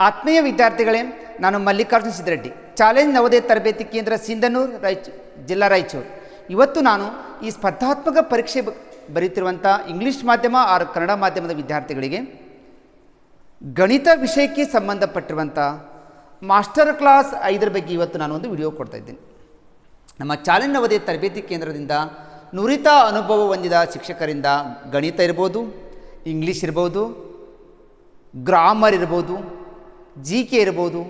ಆತ್ಮೀಯ ವಿದ್ಯಾರ್ಥಿಗಳೇ, ನಾನು ಮಲ್ಲಿಕಾರ್ಜುನ ಸಿದ್ರೆಡ್ಡಿ, ಚಾಲೆಂಜ್ ನವೋದಯ ತರಬೇತಿ ಕೇಂದ್ರ ಸಿಂಧನೂರು ಜಿಲ್ಲಾ ರಾಯಚೂರು. ಇವತ್ತು ನಾನು ಈ ಸ್ಪರ್ಧಾತ್ಮಕ ಪರೀಕ್ಷೆ ಬರೀತಿರುವಂಥ ಇಂಗ್ಲೀಷ್ ಮಾಧ್ಯಮ ಆರ್ ಕನ್ನಡ ಮಾಧ್ಯಮದ ವಿದ್ಯಾರ್ಥಿಗಳಿಗೆ ಗಣಿತ ವಿಷಯಕ್ಕೆ ಸಂಬಂಧಪಟ್ಟಿರುವಂಥ ಮಾಸ್ಟರ್ ಕ್ಲಾಸ್ 5 ಬಗ್ಗೆ ಇವತ್ತು ನಾನು ಒಂದು ವಿಡಿಯೋ ಕೊಡ್ತಾ ಇದ್ದೇನೆ. ನಮ್ಮ ಚಾಲೆಂಜ್ ನವೋದಯ ತರಬೇತಿ ಕೇಂದ್ರದಿಂದ ನುರಿತ ಅನುಭವ ಹೊಂದಿದ ಶಿಕ್ಷಕರಿಂದ ಗಣಿತ ಇರ್ಬೋದು, ಇಂಗ್ಲೀಷ್ ಇರ್ಬೋದು, ಗ್ರಾಮರ್ ಇರ್ಬೋದು, GK ಇರ್ಬೋದು,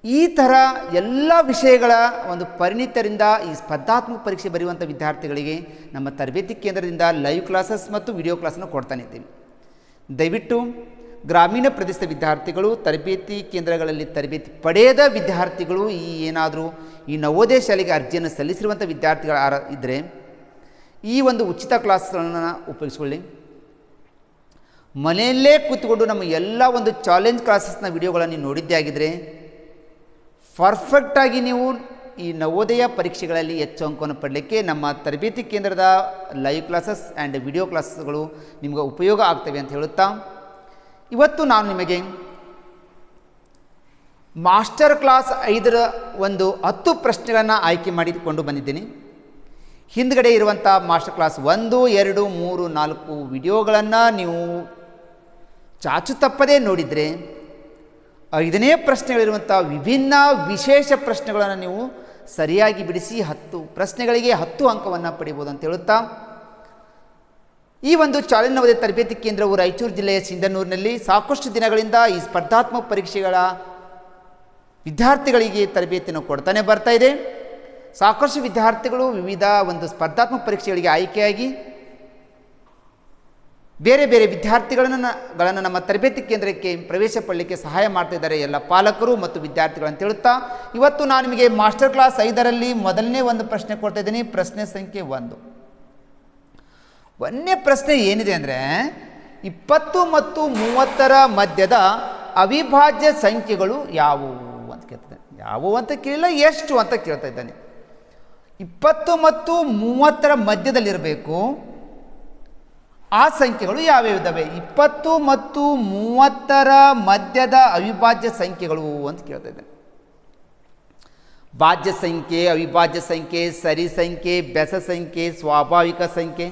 ಈ ಥರ ಎಲ್ಲ ವಿಷಯಗಳ ಒಂದು ಪರಿಣಿತರಿಂದ ಈ ಸ್ಪರ್ಧಾತ್ಮಕ ಪರೀಕ್ಷೆ ಬರೆಯುವಂಥ ವಿದ್ಯಾರ್ಥಿಗಳಿಗೆ ನಮ್ಮ ತರಬೇತಿ ಕೇಂದ್ರದಿಂದ ಲೈವ್ ಕ್ಲಾಸಸ್ ಮತ್ತು ವಿಡಿಯೋ ಕ್ಲಾಸನ್ನು ಕೊಡ್ತಾನೆ ಇದ್ದೀವಿ. ದಯವಿಟ್ಟು ಗ್ರಾಮೀಣ ಪ್ರದೇಶದ ವಿದ್ಯಾರ್ಥಿಗಳು, ತರಬೇತಿ ಕೇಂದ್ರಗಳಲ್ಲಿ ತರಬೇತಿ ಪಡೆಯದ ವಿದ್ಯಾರ್ಥಿಗಳು, ಏನಾದರೂ ಈ ನವೋದಯ ಶಾಲೆಗೆ ಅರ್ಜಿಯನ್ನು ಸಲ್ಲಿಸಿರುವಂಥ ವಿದ್ಯಾರ್ಥಿಗಳು ಇದ್ದರೆ ಈ ಒಂದು ಉಚಿತ ಕ್ಲಾಸ್ಗಳನ್ನು ಉಪಯೋಗಿಸ್ಕೊಳ್ಳಿ. ಮನೆಯಲ್ಲೇ ಕೂತ್ಕೊಂಡು ನಮ್ಮ ಎಲ್ಲ ಒಂದು ಚಾಲೆಂಜ್ ಕ್ಲಾಸಸ್ನ ವಿಡಿಯೋಗಳನ್ನು ನೀವು ನೋಡಿದ್ದೇ ಆಗಿದ್ದರೆ ಪರ್ಫೆಕ್ಟಾಗಿ ನೀವು ಈ ನವೋದಯ ಪರೀಕ್ಷೆಗಳಲ್ಲಿ ಹೆಚ್ಚು ಅಂಕವನ್ನು ಪಡಲಿಕ್ಕೆ ನಮ್ಮ ತರಬೇತಿ ಕೇಂದ್ರದ ಲೈವ್ ಕ್ಲಾಸಸ್ ಆ್ಯಂಡ್ ವಿಡಿಯೋ ಕ್ಲಾಸಸ್ಗಳು ನಿಮಗೆ ಉಪಯೋಗ ಆಗ್ತವೆ ಅಂತ ಹೇಳುತ್ತಾ, ಇವತ್ತು ನಾನು ನಿಮಗೆ ಮಾಸ್ಟರ್ ಕ್ಲಾಸ್ 5ರ ಒಂದು 10 ಪ್ರಶ್ನೆಗಳನ್ನು ಆಯ್ಕೆ ಮಾಡಿಕೊಂಡು ಬಂದಿದ್ದೀನಿ. ಹಿಂದ್ಗಡೆ ಇರುವಂಥ ಮಾಸ್ಟರ್ ಕ್ಲಾಸ್ 1, 2, 3, 4 ವಿಡಿಯೋಗಳನ್ನು ನೀವು ಚಾಚು ತಪ್ಪದೇ ನೋಡಿದರೆ 5ನೇ ಪ್ರಶ್ನೆಗಳಿರುವಂಥ ವಿಭಿನ್ನ ವಿಶೇಷ ಪ್ರಶ್ನೆಗಳನ್ನು ನೀವು ಸರಿಯಾಗಿ ಬಿಡಿಸಿ 10 ಪ್ರಶ್ನೆಗಳಿಗೆ 10 ಅಂಕವನ್ನು ಪಡಿಬೋದು ಅಂತ ಹೇಳುತ್ತಾ, ಈ ಒಂದು ಚಾಲೆಂಜ್ ನವೋದಯ ತರಬೇತಿ ಕೇಂದ್ರವು ರಾಯಚೂರು ಜಿಲ್ಲೆಯ ಸಿಂಧನೂರಿನಲ್ಲಿ ಸಾಕಷ್ಟು ದಿನಗಳಿಂದ ಈ ಸ್ಪರ್ಧಾತ್ಮಕ ಪರೀಕ್ಷೆಗಳ ವಿದ್ಯಾರ್ಥಿಗಳಿಗೆ ತರಬೇತಿಯನ್ನು ಕೊಡ್ತಾನೆ ಬರ್ತಾ ಇದೆ. ಸಾಕಷ್ಟು ವಿದ್ಯಾರ್ಥಿಗಳು ವಿವಿಧ ಒಂದು ಸ್ಪರ್ಧಾತ್ಮಕ ಪರೀಕ್ಷೆಗಳಿಗೆ ಆಯ್ಕೆಯಾಗಿ ಬೇರೆ ಬೇರೆ ವಿದ್ಯಾರ್ಥಿಗಳನ್ನು ನಮ್ಮ ತರಬೇತಿ ಕೇಂದ್ರಕ್ಕೆ ಪ್ರವೇಶ ಪಡಲಿಕ್ಕೆ ಸಹಾಯ ಮಾಡ್ತಾ ಇದ್ದಾರೆ ಎಲ್ಲ ಪಾಲಕರು ಮತ್ತು ವಿದ್ಯಾರ್ಥಿಗಳು ಅಂತ ಹೇಳುತ್ತಾ, ಇವತ್ತು ನಾನು ನಿಮಗೆ ಮಾಸ್ಟರ್ ಕ್ಲಾಸ್ 5ರಲ್ಲಿ ಮೊದಲನೇ ಒಂದು ಪ್ರಶ್ನೆ ಕೊಡ್ತಾ ಇದ್ದೀನಿ. ಪ್ರಶ್ನೆ ಸಂಖ್ಯೆ 1. ಒಂದನೇ ಪ್ರಶ್ನೆ ಏನಿದೆ ಅಂದರೆ 20 ಮತ್ತು 30ರ ಮಧ್ಯದ ಅವಿಭಾಜ್ಯ ಸಂಖ್ಯೆಗಳು ಯಾವುವು ಅಂತ ಕೇಳ್ತಾನೆ. ಯಾವುವು ಅಂತ ಕೇಳಿಲ್ಲ, ಎಷ್ಟು ಅಂತ ಕೇಳ್ತಾ ಇದ್ದಾನೆ. 20 ಮತ್ತು 30ರ ಮಧ್ಯದಲ್ಲಿರಬೇಕು. ಆ ಸಂಖ್ಯೆಗಳು ಯಾವ್ಯಾವಿದ್ದಾವೆ? 20 ಮತ್ತು 30ರ ಮಧ್ಯದ ಅವಿಭಾಜ್ಯ ಸಂಖ್ಯೆಗಳು ಅಂತ ಕೇಳ್ತಾ ಇದ್ದಾನೆ. ಭಾಜ್ಯ ಸಂಖ್ಯೆ, ಅವಿಭಾಜ್ಯ ಸಂಖ್ಯೆ, ಸರಿ ಸಂಖ್ಯೆ, ಬೆಸ ಸಂಖ್ಯೆ, ಸ್ವಾಭಾವಿಕ ಸಂಖ್ಯೆ,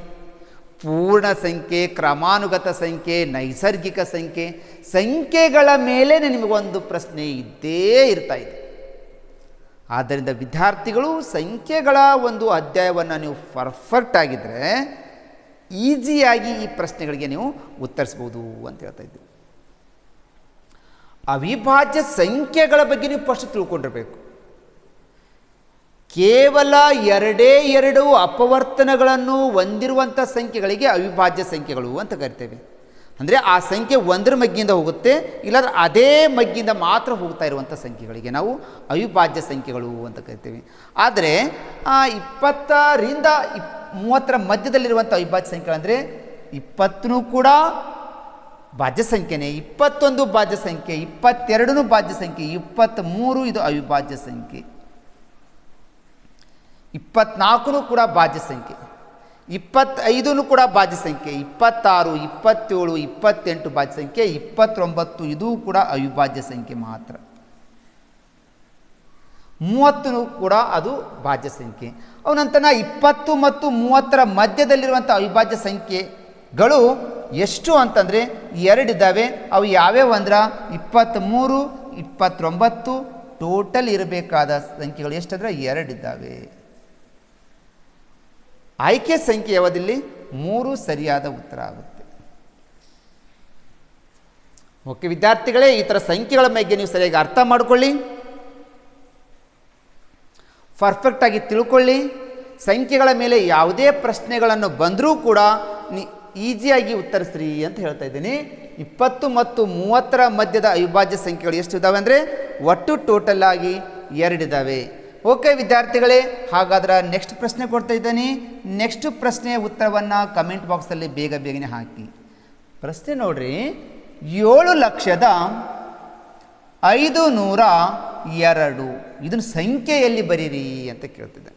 ಪೂರ್ಣ ಸಂಖ್ಯೆ, ಕ್ರಮಾನುಗತ ಸಂಖ್ಯೆ, ನೈಸರ್ಗಿಕ ಸಂಖ್ಯೆ, ಸಂಖ್ಯೆಗಳ ಮೇಲೆ ನಿಮಗೊಂದು ಪ್ರಶ್ನೆ ಇದ್ದೇ ಇರ್ತಾ ಇದೆ. ಆದ್ದರಿಂದ ವಿದ್ಯಾರ್ಥಿಗಳು ಸಂಖ್ಯೆಗಳ ಒಂದು ಅಧ್ಯಾಯವನ್ನು ನೀವು ಪರ್ಫೆಕ್ಟ್ ಆಗಿದ್ದರೆ ಈಸಿಯಾಗಿ ಈ ಪ್ರಶ್ನೆಗಳಿಗೆ ನೀವು ಉತ್ತರಿಸ್ಬೋದು ಅಂತ ಹೇಳ್ತಾ ಇದ್ದೀವಿ. ಅವಿಭಾಜ್ಯ ಸಂಖ್ಯೆಗಳ ಬಗ್ಗೆ ನೀವು ಫಸ್ಟ್ ತಿಳ್ಕೊಂಡಿರಬೇಕು. ಕೇವಲ 2 ಅಪವರ್ತನಗಳನ್ನು ಹೊಂದಿರುವಂಥ ಸಂಖ್ಯೆಗಳಿಗೆ ಅವಿಭಾಜ್ಯ ಸಂಖ್ಯೆಗಳು ಅಂತ ಕರಿತೇವೆ. ಅಂದರೆ ಆ ಸಂಖ್ಯೆ 1ರ ಮಗ್ಗಿಂದ ಹೋಗುತ್ತೆ, ಇಲ್ಲಾಂದ್ರೆ ಅದೇ ಮಗ್ಗಿಂದ ಮಾತ್ರ ಹೋಗ್ತಾ ಇರುವಂಥ ಸಂಖ್ಯೆಗಳಿಗೆ ನಾವು ಅವಿಭಾಜ್ಯ ಸಂಖ್ಯೆಗಳು ಅಂತ ಕರಿತೇವೆ. ಆದರೆ 20ರಿಂದ 30ರ ಮಧ್ಯದಲ್ಲಿರುವಂಥ ಅವಿಭಾಜ್ಯ ಸಂಖ್ಯೆಗಳಂದರೆ 20 ಕೂಡ ಭಾಜ್ಯ ಸಂಖ್ಯೆನೇ, 21 ಭಾಜ್ಯ ಸಂಖ್ಯೆ, 22 ಭಾಜ್ಯ ಸಂಖ್ಯೆ, 23 ಇದು ಅವಿಭಾಜ್ಯ ಸಂಖ್ಯೆ, 24 ಕೂಡ ಭಾಜ್ಯ ಸಂಖ್ಯೆ, 25 ಕೂಡ ಭಾಜ್ಯ ಸಂಖ್ಯೆ, 26, 27, 28 ಭಾಜ್ಯ ಸಂಖ್ಯೆ, 29 ಇದು ಕೂಡ ಅವಿಭಾಜ್ಯ ಸಂಖ್ಯೆ ಮಾತ್ರ, 30 ಕೂಡ ಅದು ಭಾಜ್ಯ ಸಂಖ್ಯೆ. ಅವನಂತರ 20 ಮತ್ತು 30ರ ಮಧ್ಯದಲ್ಲಿರುವಂಥ ಅವಿಭಾಜ್ಯ ಸಂಖ್ಯೆಗಳು ಎಷ್ಟು ಅಂತಂದರೆ 2 ಇದ್ದಾವೆ. ಅವು ಯಾವ್ಯಾವ ಅಂದ್ರೆ 23, 29 ಟೋಟಲ್ ಇರಬೇಕಾದ ಸಂಖ್ಯೆಗಳು ಎಷ್ಟಂದರೆ 2 ಇದ್ದಾವೆ. ಆಯ್ಕೆ ಸಂಖ್ಯೆ ಯಾವುದಿಲ್ಲಿ 3 ಸರಿಯಾದ ಉತ್ತರ ಆಗುತ್ತೆ. ಓಕೆ ವಿದ್ಯಾರ್ಥಿಗಳೇ, ಈ ಥರ ಸಂಖ್ಯೆಗಳ ಬಗ್ಗೆ ನೀವು ಸರಿಯಾಗಿ ಅರ್ಥ ಮಾಡಿಕೊಳ್ಳಿ, ಪರ್ಫೆಕ್ಟಾಗಿ ತಿಳ್ಕೊಳ್ಳಿ. ಸಂಖ್ಯೆಗಳ ಮೇಲೆ ಯಾವುದೇ ಪ್ರಶ್ನೆಗಳನ್ನು ಬಂದರೂ ಕೂಡ ಈಸಿಯಾಗಿ ಉತ್ತರಿಸ್ರಿ ಅಂತ ಹೇಳ್ತಾ ಇದ್ದೀನಿ. 20 ಮತ್ತು 30ರ ಮಧ್ಯದ ಅವಿಭಾಜ್ಯ ಸಂಖ್ಯೆಗಳು ಎಷ್ಟು ಇದ್ದಾವೆ ಅಂದರೆ ಒಟ್ಟು ಟೋಟಲ್ ಆಗಿ 2 ಇದ್ದಾವೆ. ಓಕೆ ವಿದ್ಯಾರ್ಥಿಗಳೇ, ಹಾಗಾದ್ರೆ ನೆಕ್ಸ್ಟ್ ಪ್ರಶ್ನೆ ಕೊಡ್ತಾ ಇದ್ದೀನಿ. ನೆಕ್ಸ್ಟ್ ಪ್ರಶ್ನೆಯ ಉತ್ತರವನ್ನು ಕಮೆಂಟ್ ಬಾಕ್ಸಲ್ಲಿ ಬೇಗನೆ ಹಾಕಿ. ಪ್ರಶ್ನೆ ನೋಡ್ರಿ, 7,502 ಇದನ್ನು ಸಂಖ್ಯೆಯಲ್ಲಿ ಬರೀರಿ ಅಂತ ಕೇಳ್ತಿದ್ದೆ.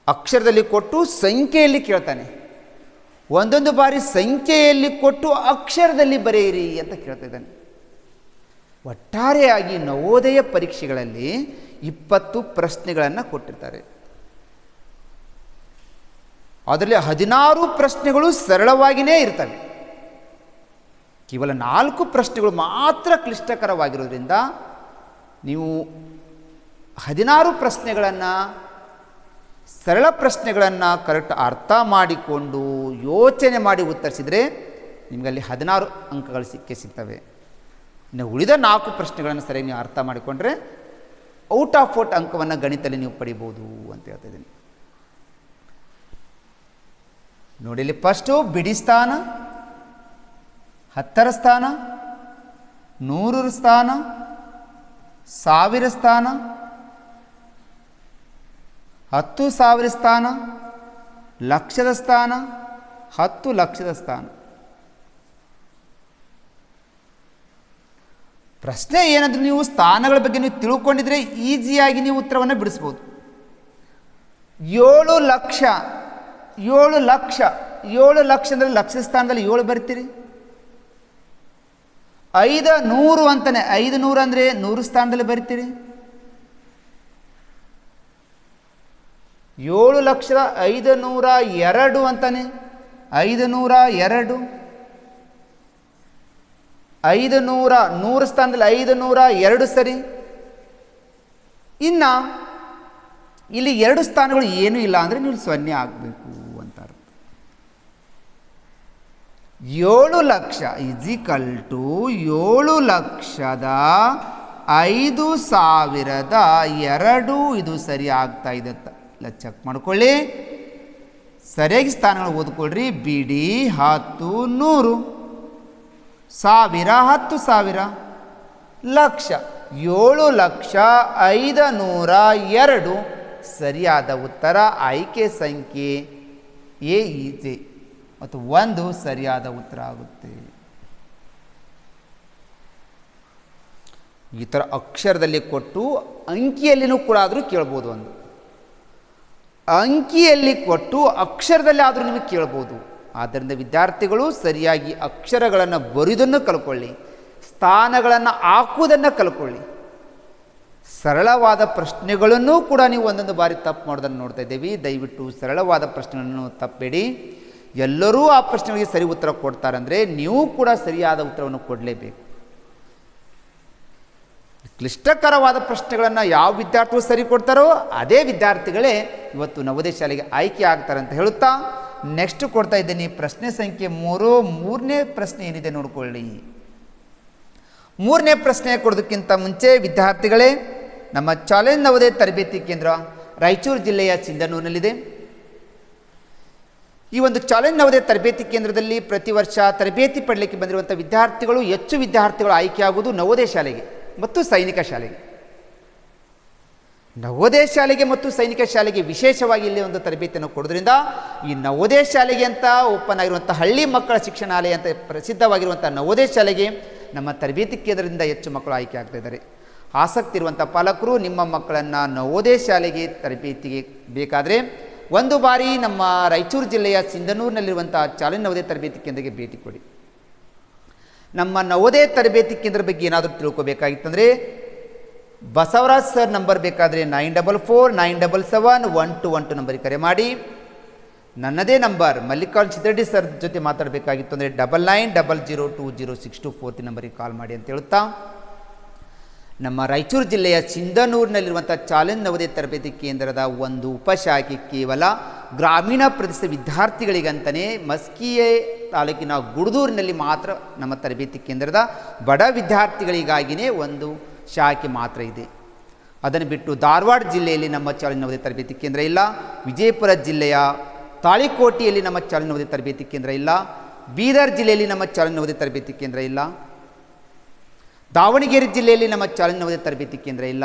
ಅಕ್ಷರದಲ್ಲಿ ಕೊಟ್ಟು ಸಂಖ್ಯೆಯಲ್ಲಿ ಕೇಳ್ತಾನೆ. ಒಂದೊಂದು ಬಾರಿ ಸಂಖ್ಯೆಯಲ್ಲಿ ಕೊಟ್ಟು ಅಕ್ಷರದಲ್ಲಿ ಬರೆಯಿರಿ ಅಂತ ಕೇಳ್ತಾ ಇದ್ದಾನೆ. ಒಟ್ಟಾರೆಯಾಗಿ ನವೋದಯ ಪರೀಕ್ಷೆಗಳಲ್ಲಿ 20 ಪ್ರಶ್ನೆಗಳನ್ನು ಕೊಟ್ಟಿರ್ತಾರೆ. ಅದರಲ್ಲಿ 16 ಪ್ರಶ್ನೆಗಳು ಸರಳವಾಗಿಯೇ ಇರ್ತವೆ. ಕೇವಲ 4 ಪ್ರಶ್ನೆಗಳು ಮಾತ್ರ ಕ್ಲಿಷ್ಟಕರವಾಗಿರೋದ್ರಿಂದ ನೀವು 16 ಪ್ರಶ್ನೆಗಳನ್ನು, ಸರಳ ಪ್ರಶ್ನೆಗಳನ್ನು ಕರೆಕ್ಟ್ ಅರ್ಥ ಮಾಡಿಕೊಂಡು ಯೋಚನೆ ಮಾಡಿ ಉತ್ತರಿಸಿದರೆ ನಿಮಗಲ್ಲಿ 16 ಅಂಕಗಳು ಸಿಗ್ತವೆ. ಇನ್ನು ಉಳಿದ 4 ಪ್ರಶ್ನೆಗಳನ್ನು ಸರಿಯಾಗಿ ನೀವು ಅರ್ಥ ಮಾಡಿಕೊಂಡ್ರೆ ಔಟ್ ಆಫ್ ಔಟ್ ಅಂಕವನ್ನು ಗಣಿತದಲ್ಲಿ ನೀವು ಪಡಿಬೋದು ಅಂತ ಹೇಳ್ತಾ ಇದ್ದೀನಿ. ನೋಡಿ, ಇಲ್ಲಿ ಫಸ್ಟು ಬಿಡಿ ಸ್ಥಾನ, 10ರ ಸ್ಥಾನ, 100ರ ಸ್ಥಾನ, 1000 ಸ್ಥಾನ, 10,000 ಸ್ಥಾನ, ಲಕ್ಷದ ಸ್ಥಾನ, 10 ಲಕ್ಷದ ಸ್ಥಾನ. ಪ್ರಶ್ನೆ ಏನಾದರೂ ನೀವು ಸ್ಥಾನಗಳ ಬಗ್ಗೆ ನೀವು ತಿಳ್ಕೊಂಡಿದ್ರೆ ಈಸಿಯಾಗಿ ನೀವು ಉತ್ತರವನ್ನು ಬಿಡಿಸ್ಬೋದು. 7 ಲಕ್ಷ, 7 ಲಕ್ಷ, 7 ಲಕ್ಷ ಅಂದರೆ ಲಕ್ಷ ಸ್ಥಾನದಲ್ಲಿ 7 ಬರ್ತೀರಿ. 500 ಅಂತಾನೆ, 500 ಅಂದರೆ 100 ಸ್ಥಾನದಲ್ಲಿ ಬರ್ತೀರಿ. 7,502,000 ಅಂತಾನೆ, 502, 500, 100 ಸ್ಥಾನದಲ್ಲಿ 502 ಸರಿ. ಇನ್ನು ಇಲ್ಲಿ 2 ಸ್ಥಾನಗಳು ಏನೂ ಇಲ್ಲ ಅಂದರೆ ನೀವು 0 ಆಗಬೇಕು ಅಂತ ಅರ್ಥ. 7 ಲಕ್ಷ = 7,05,002 ಇದು ಸರಿ ಆಗ್ತಾ ಇದೆ ಅಂತ ಇಲ್ಲ ಚೆಕ್ ಮಾಡ್ಕೊಳ್ಳಿ. ಸರಿಯಾಗಿ ಸ್ಥಾನಗಳು ಓದ್ಕೊಳ್ರಿ. ಬಿಡಿ 10, 100, 1000, 10,000, ಲಕ್ಷ 7,05,002 ಸರಿಯಾದ ಉತ್ತರ. ಆಯ್ಕೆ ಸಂಖ್ಯೆ ಎ ಇದೆ ಮತ್ತು 1 ಸರಿಯಾದ ಉತ್ತರ ಆಗುತ್ತೆ. ಈ ಥರ ಅಕ್ಷರದಲ್ಲಿ ಕೊಟ್ಟು ಅಂಕಿಯಲ್ಲಿನೂ ಕೂಡ ಆದರೂ ಕೇಳ್ಬೋದು. ಒಂದು ಅಂಕಿಯಲ್ಲಿ ಕೊಟ್ಟು ಅಕ್ಷರದಲ್ಲಿ ಆದರೂ ನಿಮಗೆ ಕೇಳ್ಬೋದು. ಆದ್ದರಿಂದ ವಿದ್ಯಾರ್ಥಿಗಳು ಸರಿಯಾಗಿ ಅಕ್ಷರಗಳನ್ನು ಬರೆಯುವುದನ್ನು ಕಲ್ಕೊಳ್ಳಿ, ಸ್ಥಾನಗಳನ್ನು ಹಾಕುವುದನ್ನು ಕಲ್ಕೊಳ್ಳಿ. ಸರಳವಾದ ಪ್ರಶ್ನೆಗಳನ್ನು ಕೂಡ ನೀವು ಒಂದೊಂದು ಬಾರಿ ತಪ್ಪು ಮಾಡೋದನ್ನು ನೋಡ್ತಾ ಇದ್ದೀವಿ. ದಯವಿಟ್ಟು ಸರಳವಾದ ಪ್ರಶ್ನೆಗಳನ್ನು ತಪ್ಪಬೇಡಿ. ಎಲ್ಲರೂ ಆ ಪ್ರಶ್ನೆಗಳಿಗೆ ಸರಿ ಉತ್ತರ ಕೊಡ್ತಾರೆ ಅಂದರೆ ನೀವು ಕೂಡ ಸರಿಯಾದ ಉತ್ತರವನ್ನು ಕೊಡಲೇಬೇಕು. ಕ್ಲಿಷ್ಟಕರವಾದ ಪ್ರಶ್ನೆಗಳನ್ನು ಯಾವ ವಿದ್ಯಾರ್ಥಿಗಳು ಸರಿ ಕೊಡ್ತಾರೋ ಅದೇ ವಿದ್ಯಾರ್ಥಿಗಳೇ ಇವತ್ತು ನವೋದಯ ಶಾಲೆಗೆ ಆಯ್ಕೆ ಆಗ್ತಾರೆ ಅಂತ ಹೇಳುತ್ತಾ ನೆಕ್ಸ್ಟ್ ಕೊಡ್ತಾ ಇದ್ದೀನಿ ಪ್ರಶ್ನೆ ಸಂಖ್ಯೆ 3. 3ನೇ ಪ್ರಶ್ನೆ ಏನಿದೆ ನೋಡಿಕೊಳ್ಳಿ. 3ನೇ ಪ್ರಶ್ನೆ ಕೊಡೋದಕ್ಕಿಂತ ಮುಂಚೆ ವಿದ್ಯಾರ್ಥಿಗಳೇ, ನಮ್ಮ ಚಾಲೆಂಜ್ ನವೋದಯ ತರಬೇತಿ ಕೇಂದ್ರ ರಾಯಚೂರು ಜಿಲ್ಲೆಯ ಸಿಂಧನೂರಿನಲ್ಲಿದೆ. ಈ ಒಂದು ಚಾಲೆಂಜ್ ನವೋದಯ ತರಬೇತಿ ಕೇಂದ್ರದಲ್ಲಿ ಪ್ರತಿ ವರ್ಷ ತರಬೇತಿ ಪಡೆಯಲಿಕ್ಕೆ ಬಂದಿರುವಂಥ ವಿದ್ಯಾರ್ಥಿಗಳು ಹೆಚ್ಚು ವಿದ್ಯಾರ್ಥಿಗಳು ಆಯ್ಕೆಯಾಗುವುದು ನವೋದಯ ಶಾಲೆಗೆ ಮತ್ತು ಸೈನಿಕ ಶಾಲೆಗೆ. ನವೋದಯ ಶಾಲೆಗೆ ಮತ್ತು ಸೈನಿಕ ಶಾಲೆಗೆ ವಿಶೇಷವಾಗಿ ಇಲ್ಲಿ ಒಂದು ತರಬೇತಿಯನ್ನು ಕೊಡೋದ್ರಿಂದ ಈ ನವೋದಯ ಶಾಲೆಗೆ ಅಂತ ಓಪನ್ ಆಗಿರುವಂಥ ಹಳ್ಳಿ ಮಕ್ಕಳ ಶಿಕ್ಷಣಾಲಯ ಅಂತ ಪ್ರಸಿದ್ಧವಾಗಿರುವಂಥ ನವೋದಯ ಶಾಲೆಗೆ ನಮ್ಮ ತರಬೇತಿ ಕೇಂದ್ರದಿಂದ ಹೆಚ್ಚು ಮಕ್ಕಳು ಆಯ್ಕೆ ಆಗ್ತಾ ಇದ್ದಾರೆ. ಆಸಕ್ತಿ ಇರುವಂಥ ಪಾಲಕರು ನಿಮ್ಮ ಮಕ್ಕಳನ್ನು ನವೋದಯ ಶಾಲೆಗೆ ತರಬೇತಿಗೆ ಬೇಕಾದರೆ ಒಂದು ಬಾರಿ ನಮ್ಮ ರಾಯಚೂರು ಜಿಲ್ಲೆಯ ಸಿಂಧನೂರಿನಲ್ಲಿರುವಂಥ ಚಾಲೆಂಜ್ ನವೋದಯ ತರಬೇತಿ ಕೇಂದ್ರಕ್ಕೆ ಭೇಟಿ ಕೊಡಿ. ನಮ್ಮ ನವೋದಯ ತರಬೇತಿ ಕೇಂದ್ರ ಬಗ್ಗೆ ಏನಾದರೂ ತಿಳ್ಕೊಬೇಕಾಗಿತ್ತಂದರೆ ಬಸವರಾಜ್ ಸರ್ ನಂಬರ್ ಬೇಕಾದರೆ 9449771212 ನಂಬರಿಗೆ ಕರೆ ಮಾಡಿ. ನನ್ನದೇ ನಂಬರ್ ಮಲ್ಲಿಕಾರ್ಜುನ್ ಚಿತ್ರರೆಡ್ಡಿ ಸರ್ ಜೊತೆ ಮಾತಾಡಬೇಕಾಗಿತ್ತು ಅಂದರೆ 9900206243 ನಂಬರಿಗೆ ಕಾಲ್ ಮಾಡಿ ಅಂತ ಹೇಳುತ್ತಾ, ನಮ್ಮ ರಾಯಚೂರು ಜಿಲ್ಲೆಯ ಸಿಂಧನೂರಿನಲ್ಲಿರುವಂಥ ಚಾಲೆಂಜ್ ನವೋದಯ ತರಬೇತಿ ಕೇಂದ್ರದ ಒಂದು ಉಪಶಾಖೆ ಕೇವಲ ಗ್ರಾಮೀಣ ಪ್ರದೇಶದ ವಿದ್ಯಾರ್ಥಿಗಳಿಗಂತಲೇ ಮಸ್ಕಿಯೆ ತಾಲೂಕಿನ ಗುಡದೂರಿನಲ್ಲಿ ಮಾತ್ರ ನಮ್ಮ ತರಬೇತಿ ಕೇಂದ್ರದ ಬಡ ವಿದ್ಯಾರ್ಥಿಗಳಿಗಾಗಿಯೇ ಒಂದು ಶಾಖೆ ಮಾತ್ರ ಇದೆ. ಅದನ್ನು ಬಿಟ್ಟು ಧಾರವಾಡ ಜಿಲ್ಲೆಯಲ್ಲಿ ನಮ್ಮ ಚಾಲೆಂಜ್ ನವೋದಯ ತರಬೇತಿ ಕೇಂದ್ರ ಇಲ್ಲ, ವಿಜಯಪುರ ಜಿಲ್ಲೆಯ ತಾಳಿಕೋಟೆಯಲ್ಲಿ ನಮ್ಮ ಚಾಲೆಂಜ್ ನವೋದಯ ತರಬೇತಿ ಕೇಂದ್ರ ಇಲ್ಲ, ಬೀದರ್ ಜಿಲ್ಲೆಯಲ್ಲಿ ನಮ್ಮ ಚಾಲೆಂಜ್ ನವೋದಯ ತರಬೇತಿ ಕೇಂದ್ರ ಇಲ್ಲ, ದಾವಣಗೆರೆ ಜಿಲ್ಲೆಯಲ್ಲಿ ನಮ್ಮ ಚಾಲೆಂಜ್ ನವೋದಯ ತರಬೇತಿ ಕೇಂದ್ರ ಇಲ್ಲ,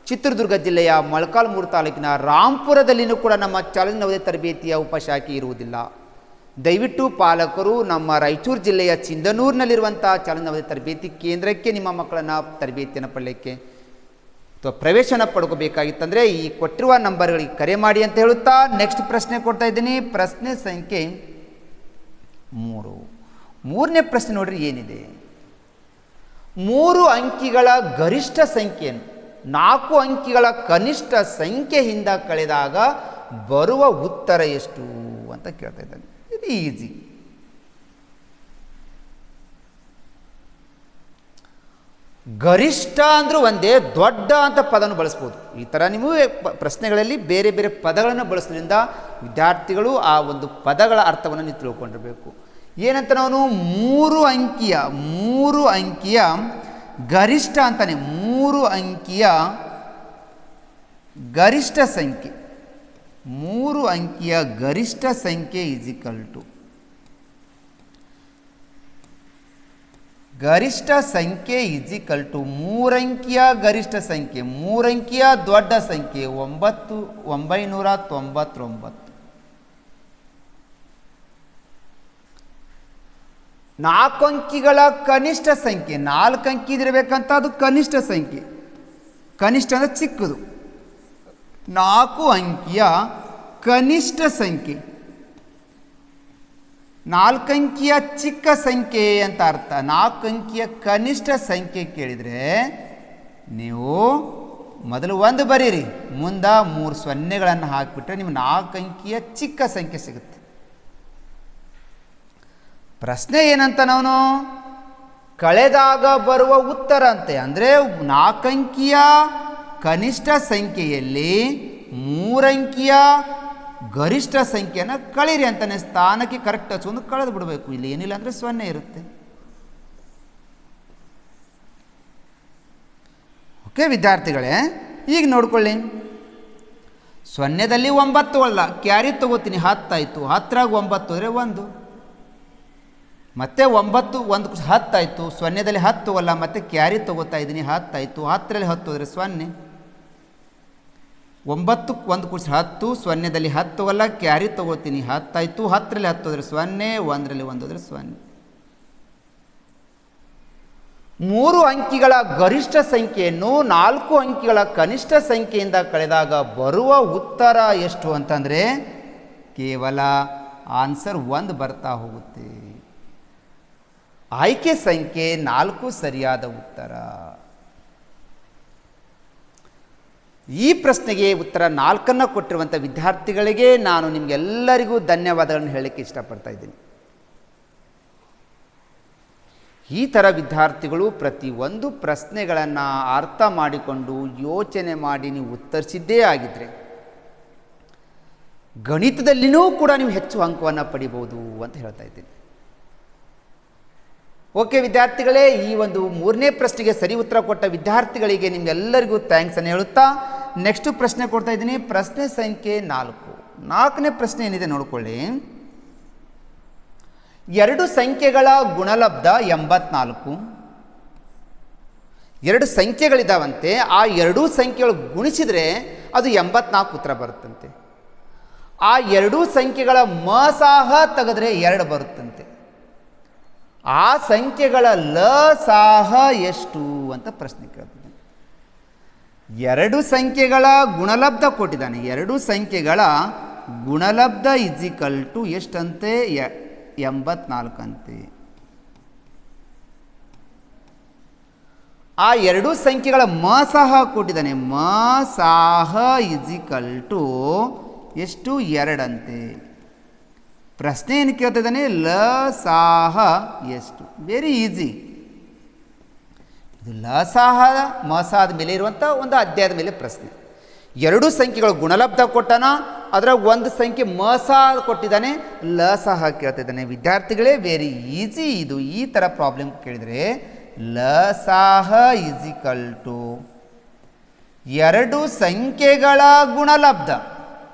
ಚಿತ್ರದುರ್ಗ ಜಿಲ್ಲೆಯ ಮೊಳಕಾಲ್ಮೂರು ತಾಲೂಕಿನ ರಾಂಪುರದಲ್ಲಿಯೂ ಕೂಡ ನಮ್ಮ ಚಾಲೆಂಜ್ ನವೋದಯ ತರಬೇತಿಯ ಉಪಶಾಖೆ ಇರುವುದಿಲ್ಲ. ದಯವಿಟ್ಟು ಪಾಲಕರು ನಮ್ಮ ರಾಯಚೂರು ಜಿಲ್ಲೆಯ ಸಿಂಧನೂರಿನಲ್ಲಿರುವಂಥ ಚಾಲೆಂಜ್ ನವೋದಯ ತರಬೇತಿ ಕೇಂದ್ರಕ್ಕೆ ನಿಮ್ಮ ಮಕ್ಕಳನ್ನು ತರಬೇತಿಯನ್ನು ಪಡೆಯಲಿಕ್ಕೆ ಅಥವಾ ಪ್ರವೇಶನ ಪಡ್ಕೋಬೇಕಾಗಿತ್ತಂದರೆ ಈ ಕೊಟ್ಟಿರುವ ನಂಬರ್ಗಳಿಗೆ ಕರೆ ಮಾಡಿ ಅಂತ ಹೇಳುತ್ತಾ ನೆಕ್ಸ್ಟ್ ಪ್ರಶ್ನೆ ಕೊಡ್ತಾ ಇದ್ದೀನಿ. ಪ್ರಶ್ನೆ ಸಂಖ್ಯೆ 3. 3ನೇ ಪ್ರಶ್ನೆ ನೋಡ್ರಿ ಏನಿದೆ. 3 ಅಂಕಿಗಳ ಗರಿಷ್ಠ ಸಂಖ್ಯೆಯನ್ನು 4 ಅಂಕಿಗಳ ಕನಿಷ್ಠ ಸಂಖ್ಯೆಯಿಂದ ಕಳೆದಾಗ ಬರುವ ಉತ್ತರ ಎಷ್ಟು ಅಂತ ಕೇಳ್ತಾ ಇದ್ದಾನೆ. ಇದು ಈಸಿ. ಗರಿಷ್ಠ ಅಂದರೂ ಒಂದೇ, ದೊಡ್ಡ ಅಂತ ಪದವನ್ನು ಬಳಸ್ಬೋದು. ಈ ಥರ ನೀವು ಪ್ರಶ್ನೆಗಳಲ್ಲಿ ಬೇರೆ ಬೇರೆ ಪದಗಳನ್ನು ಬಳಸೋದ್ರಿಂದ ವಿದ್ಯಾರ್ಥಿಗಳು ಆ ಒಂದು ಪದಗಳ ಅರ್ಥವನ್ನು ನೀವು ತಿಳ್ಕೊಂಡಿರಬೇಕು. ಏನಂತ ನಾವು 3 ಅಂಕಿಯ ಗರಿಷ್ಠ ಅಂತಾನೆ, 3 ಅಂಕಿಯ ಗರಿಷ್ಠ ಸಂಖ್ಯೆ, 3 ಅಂಕಿಯ ಗರಿಷ್ಠ ಸಂಖ್ಯೆ = ಗರಿಷ್ಠ ಸಂಖ್ಯೆ = 3 ಅಂಕಿಯ ಗರಿಷ್ಠ ಸಂಖ್ಯೆ, 3 ಅಂಕಿಯ ದೊಡ್ಡ ಸಂಖ್ಯೆ 999. 4 ಅಂಕಿಗಳ ಕನಿಷ್ಠ ಸಂಖ್ಯೆ, 4 ಅಂಕಿ ಇದಿರಬೇಕಂತ ಅದು ಕನಿಷ್ಠ ಸಂಖ್ಯೆ, ಕನಿಷ್ಠ ಅಂದರೆ ಚಿಕ್ಕದು. 4 ಅಂಕಿಯ ಕನಿಷ್ಠ ಸಂಖ್ಯೆ, 4 ಅಂಕಿಯ ಚಿಕ್ಕ ಸಂಖ್ಯೆ ಅಂತ ಅರ್ಥ. 4 ಅಂಕಿಯ ಕನಿಷ್ಠ ಸಂಖ್ಯೆ ಕೇಳಿದರೆ ನೀವು ಮೊದಲು 1 ಬರೀರಿ, ಮುಂದೆ 3 ಸೊನ್ನೆಗಳನ್ನು ಹಾಕಿಬಿಟ್ರೆ ನಿಮ್ಗೆ 4 ಅಂಕಿಯ ಚಿಕ್ಕ ಸಂಖ್ಯೆ ಸಿಗುತ್ತೆ. ಪ್ರಶ್ನೆ ಏನಂತ ನಾವು ಕಳೆದಾಗ ಬರುವ ಉತ್ತರ ಅಂತೆ. ಅಂದರೆ 4 ಅಂಕಿಯ ಕನಿಷ್ಠ ಸಂಖ್ಯೆಯಲ್ಲಿ 3 ಅಂಕಿಯ ಗರಿಷ್ಠ ಸಂಖ್ಯೆಯನ್ನು ಕಳೀರಿ ಅಂತಾನೆ. ಸ್ಥಾನಕ್ಕೆ ಕರೆಕ್ಟ್ ಹಚ್ಚೊಂದು ಕಳೆದು ಬಿಡಬೇಕು. ಇಲ್ಲಿ ಏನಿಲ್ಲ ಅಂದರೆ 0 ಇರುತ್ತೆ. ಓಕೆ ವಿದ್ಯಾರ್ಥಿಗಳೇ, ಈಗ ನೋಡ್ಕೊಳ್ಳಿ. 0ದಲ್ಲಿ 9 ಅಲ್ಲ, ಕ್ಯಾರಿ ತಗೋತೀನಿ, 10 ಆಯಿತು. 10ರಾಗ 9 ಅಂದರೆ 1, ಮತ್ತೆ 9 1 10 ಆಯಿತು. 0ದಲ್ಲಿ 10 ಅಲ್ಲ, ಮತ್ತೆ ಕ್ಯಾರಿ ತಗೋತಾ ಇದ್ದೀನಿ, 10 ಆಯಿತು. 10ರಲ್ಲಿ 10 ಅಂದರೆ 0. 9 1 ಕೂಡಿಸಿ 10, 0ದಲ್ಲಿ 10 ಅಲ್ಲ, ಕ್ಯಾರಿ ತಗೋತೀನಿ, 10 ಆಯಿತು. 10ರಲ್ಲಿ 10 ಅಂದರೆ 0, 1ರಲ್ಲಿ 1 ಅಂದರೆ 0. 3 ಅಂಕಿಗಳ ಗರಿಷ್ಠ ಸಂಖ್ಯೆಯನ್ನು 4 ಅಂಕಿಗಳ ಕನಿಷ್ಠ ಸಂಖ್ಯೆಯಿಂದ ಕಳೆದಾಗ ಬರುವ ಉತ್ತರ ಎಷ್ಟು ಅಂತಂದರೆ ಕೇವಲ ಆನ್ಸರ್ 1 ಬರ್ತಾ ಹೋಗುತ್ತೆ. ಆಯ್ಕೆ ಸಂಖ್ಯೆ 4 ಸರಿಯಾದ ಉತ್ತರ. ಈ ಪ್ರಶ್ನೆಗೆ ಉತ್ತರ 4 ಕೊಟ್ಟಿರುವಂಥ ವಿದ್ಯಾರ್ಥಿಗಳಿಗೆ ನಾನು ನಿಮಗೆಲ್ಲರಿಗೂ ಧನ್ಯವಾದಗಳನ್ನು ಹೇಳಲಿಕ್ಕೆ ಇಷ್ಟಪಡ್ತಾ ಇದ್ದೀನಿ. ಈ ಥರ ವಿದ್ಯಾರ್ಥಿಗಳು ಪ್ರತಿಯೊಂದು ಪ್ರಶ್ನೆಗಳನ್ನು ಅರ್ಥ ಮಾಡಿಕೊಂಡು ಯೋಚನೆ ಮಾಡಿ ನೀವು ಉತ್ತರಿಸಿದ್ದೇ ಆಗಿದ್ದರೆ ಗಣಿತದಲ್ಲಿನೂ ಕೂಡ ನೀವು ಹೆಚ್ಚು ಅಂಕವನ್ನು ಪಡಿಬೋದು ಅಂತ ಹೇಳ್ತಾ ಇದ್ದೀನಿ. ಓಕೆ ವಿದ್ಯಾರ್ಥಿಗಳೇ, ಈ ಒಂದು 3ನೇ ಪ್ರಶ್ನೆಗೆ ಸರಿ ಉತ್ತರ ಕೊಟ್ಟ ವಿದ್ಯಾರ್ಥಿಗಳಿಗೆ ನಿಮಗೆಲ್ಲರಿಗೂ ಥ್ಯಾಂಕ್ಸ್ ಅನ್ನು ಹೇಳುತ್ತಾ ನೆಕ್ಸ್ಟ್ ಪ್ರಶ್ನೆ ಕೊಡ್ತಾ ಇದ್ದೀನಿ. ಪ್ರಶ್ನೆ ಸಂಖ್ಯೆ 4ನೇ ಪ್ರಶ್ನೆ ಏನಿದೆ ನೋಡ್ಕೊಳ್ಳಿ. 2 ಸಂಖ್ಯೆಗಳ ಗುಣಲಬ್ಧ 84. 2 ಸಂಖ್ಯೆಗಳಿದ್ದಾವಂತೆ, ಆ 2 ಸಂಖ್ಯೆಗಳು ಗುಣಿಸಿದರೆ ಅದು 84 ಉತ್ತರ ಬರುತ್ತಂತೆ. ಆ 2 ಸಂಖ್ಯೆಗಳ ಮಸಾಹ ತೆಗೆದ್ರೆ 2 ಬರುತ್ತಂತೆ. ಆ ಸಂಖ್ಯೆಗಳ ಲಸಾಹ ಎಷ್ಟು ಅಂತ ಪ್ರಶ್ನೆ ಕೇಳ್ತಿದ್ದಾನೆ. 2 ಸಂಖ್ಯೆಗಳ ಗುಣಲಬ್ಧ ಕೊಟ್ಟಿದ್ದಾನೆ. 2 ಸಂಖ್ಯೆಗಳ ಗುಣಲಬ್ಧ = ಎಷ್ಟಂತೆ? 84 ಅಂತೆ. ಆ 2 ಸಂಖ್ಯೆಗಳ ಮಸಾಹ ಕೊಟ್ಟಿದ್ದಾನೆ. ಮಸಾಹ = ಎಷ್ಟು? 2 ಅಂತೆ. ಪ್ರಶ್ನೆ ಏನು ಕೇಳ್ತಾ ಇದ್ದಾನೆ? ಲಸಾಹ ಎಷ್ಟು? Very easy. ಇದು ಲಸಾಹ ಮಸಾದ ಮೇಲೆ ಇರುವಂಥ ಒಂದು ಅಧ್ಯಾಯದ ಮೇಲೆ ಪ್ರಶ್ನೆ. 2 ಸಂಖ್ಯೆಗಳ ಗುಣಲಬ್ಧ ಕೊಟ್ಟಾನ, ಅದರ ಒಂದು ಸಂಖ್ಯೆ ಮಸಾ ಕೊಟ್ಟಿದ್ದಾನೆ, ಲಸಾಹ ಕೇಳ್ತಾ ಇದ್ದಾನೆ. ವಿದ್ಯಾರ್ಥಿಗಳೇ ವೆರಿ ಈಸಿ ಇದು. ಈ ಥರ ಪ್ರಾಬ್ಲಮ್ ಕೇಳಿದರೆ ಲಸಾಹ = 2 ಸಂಖ್ಯೆಗಳ ಗುಣಲಬ್ಧ.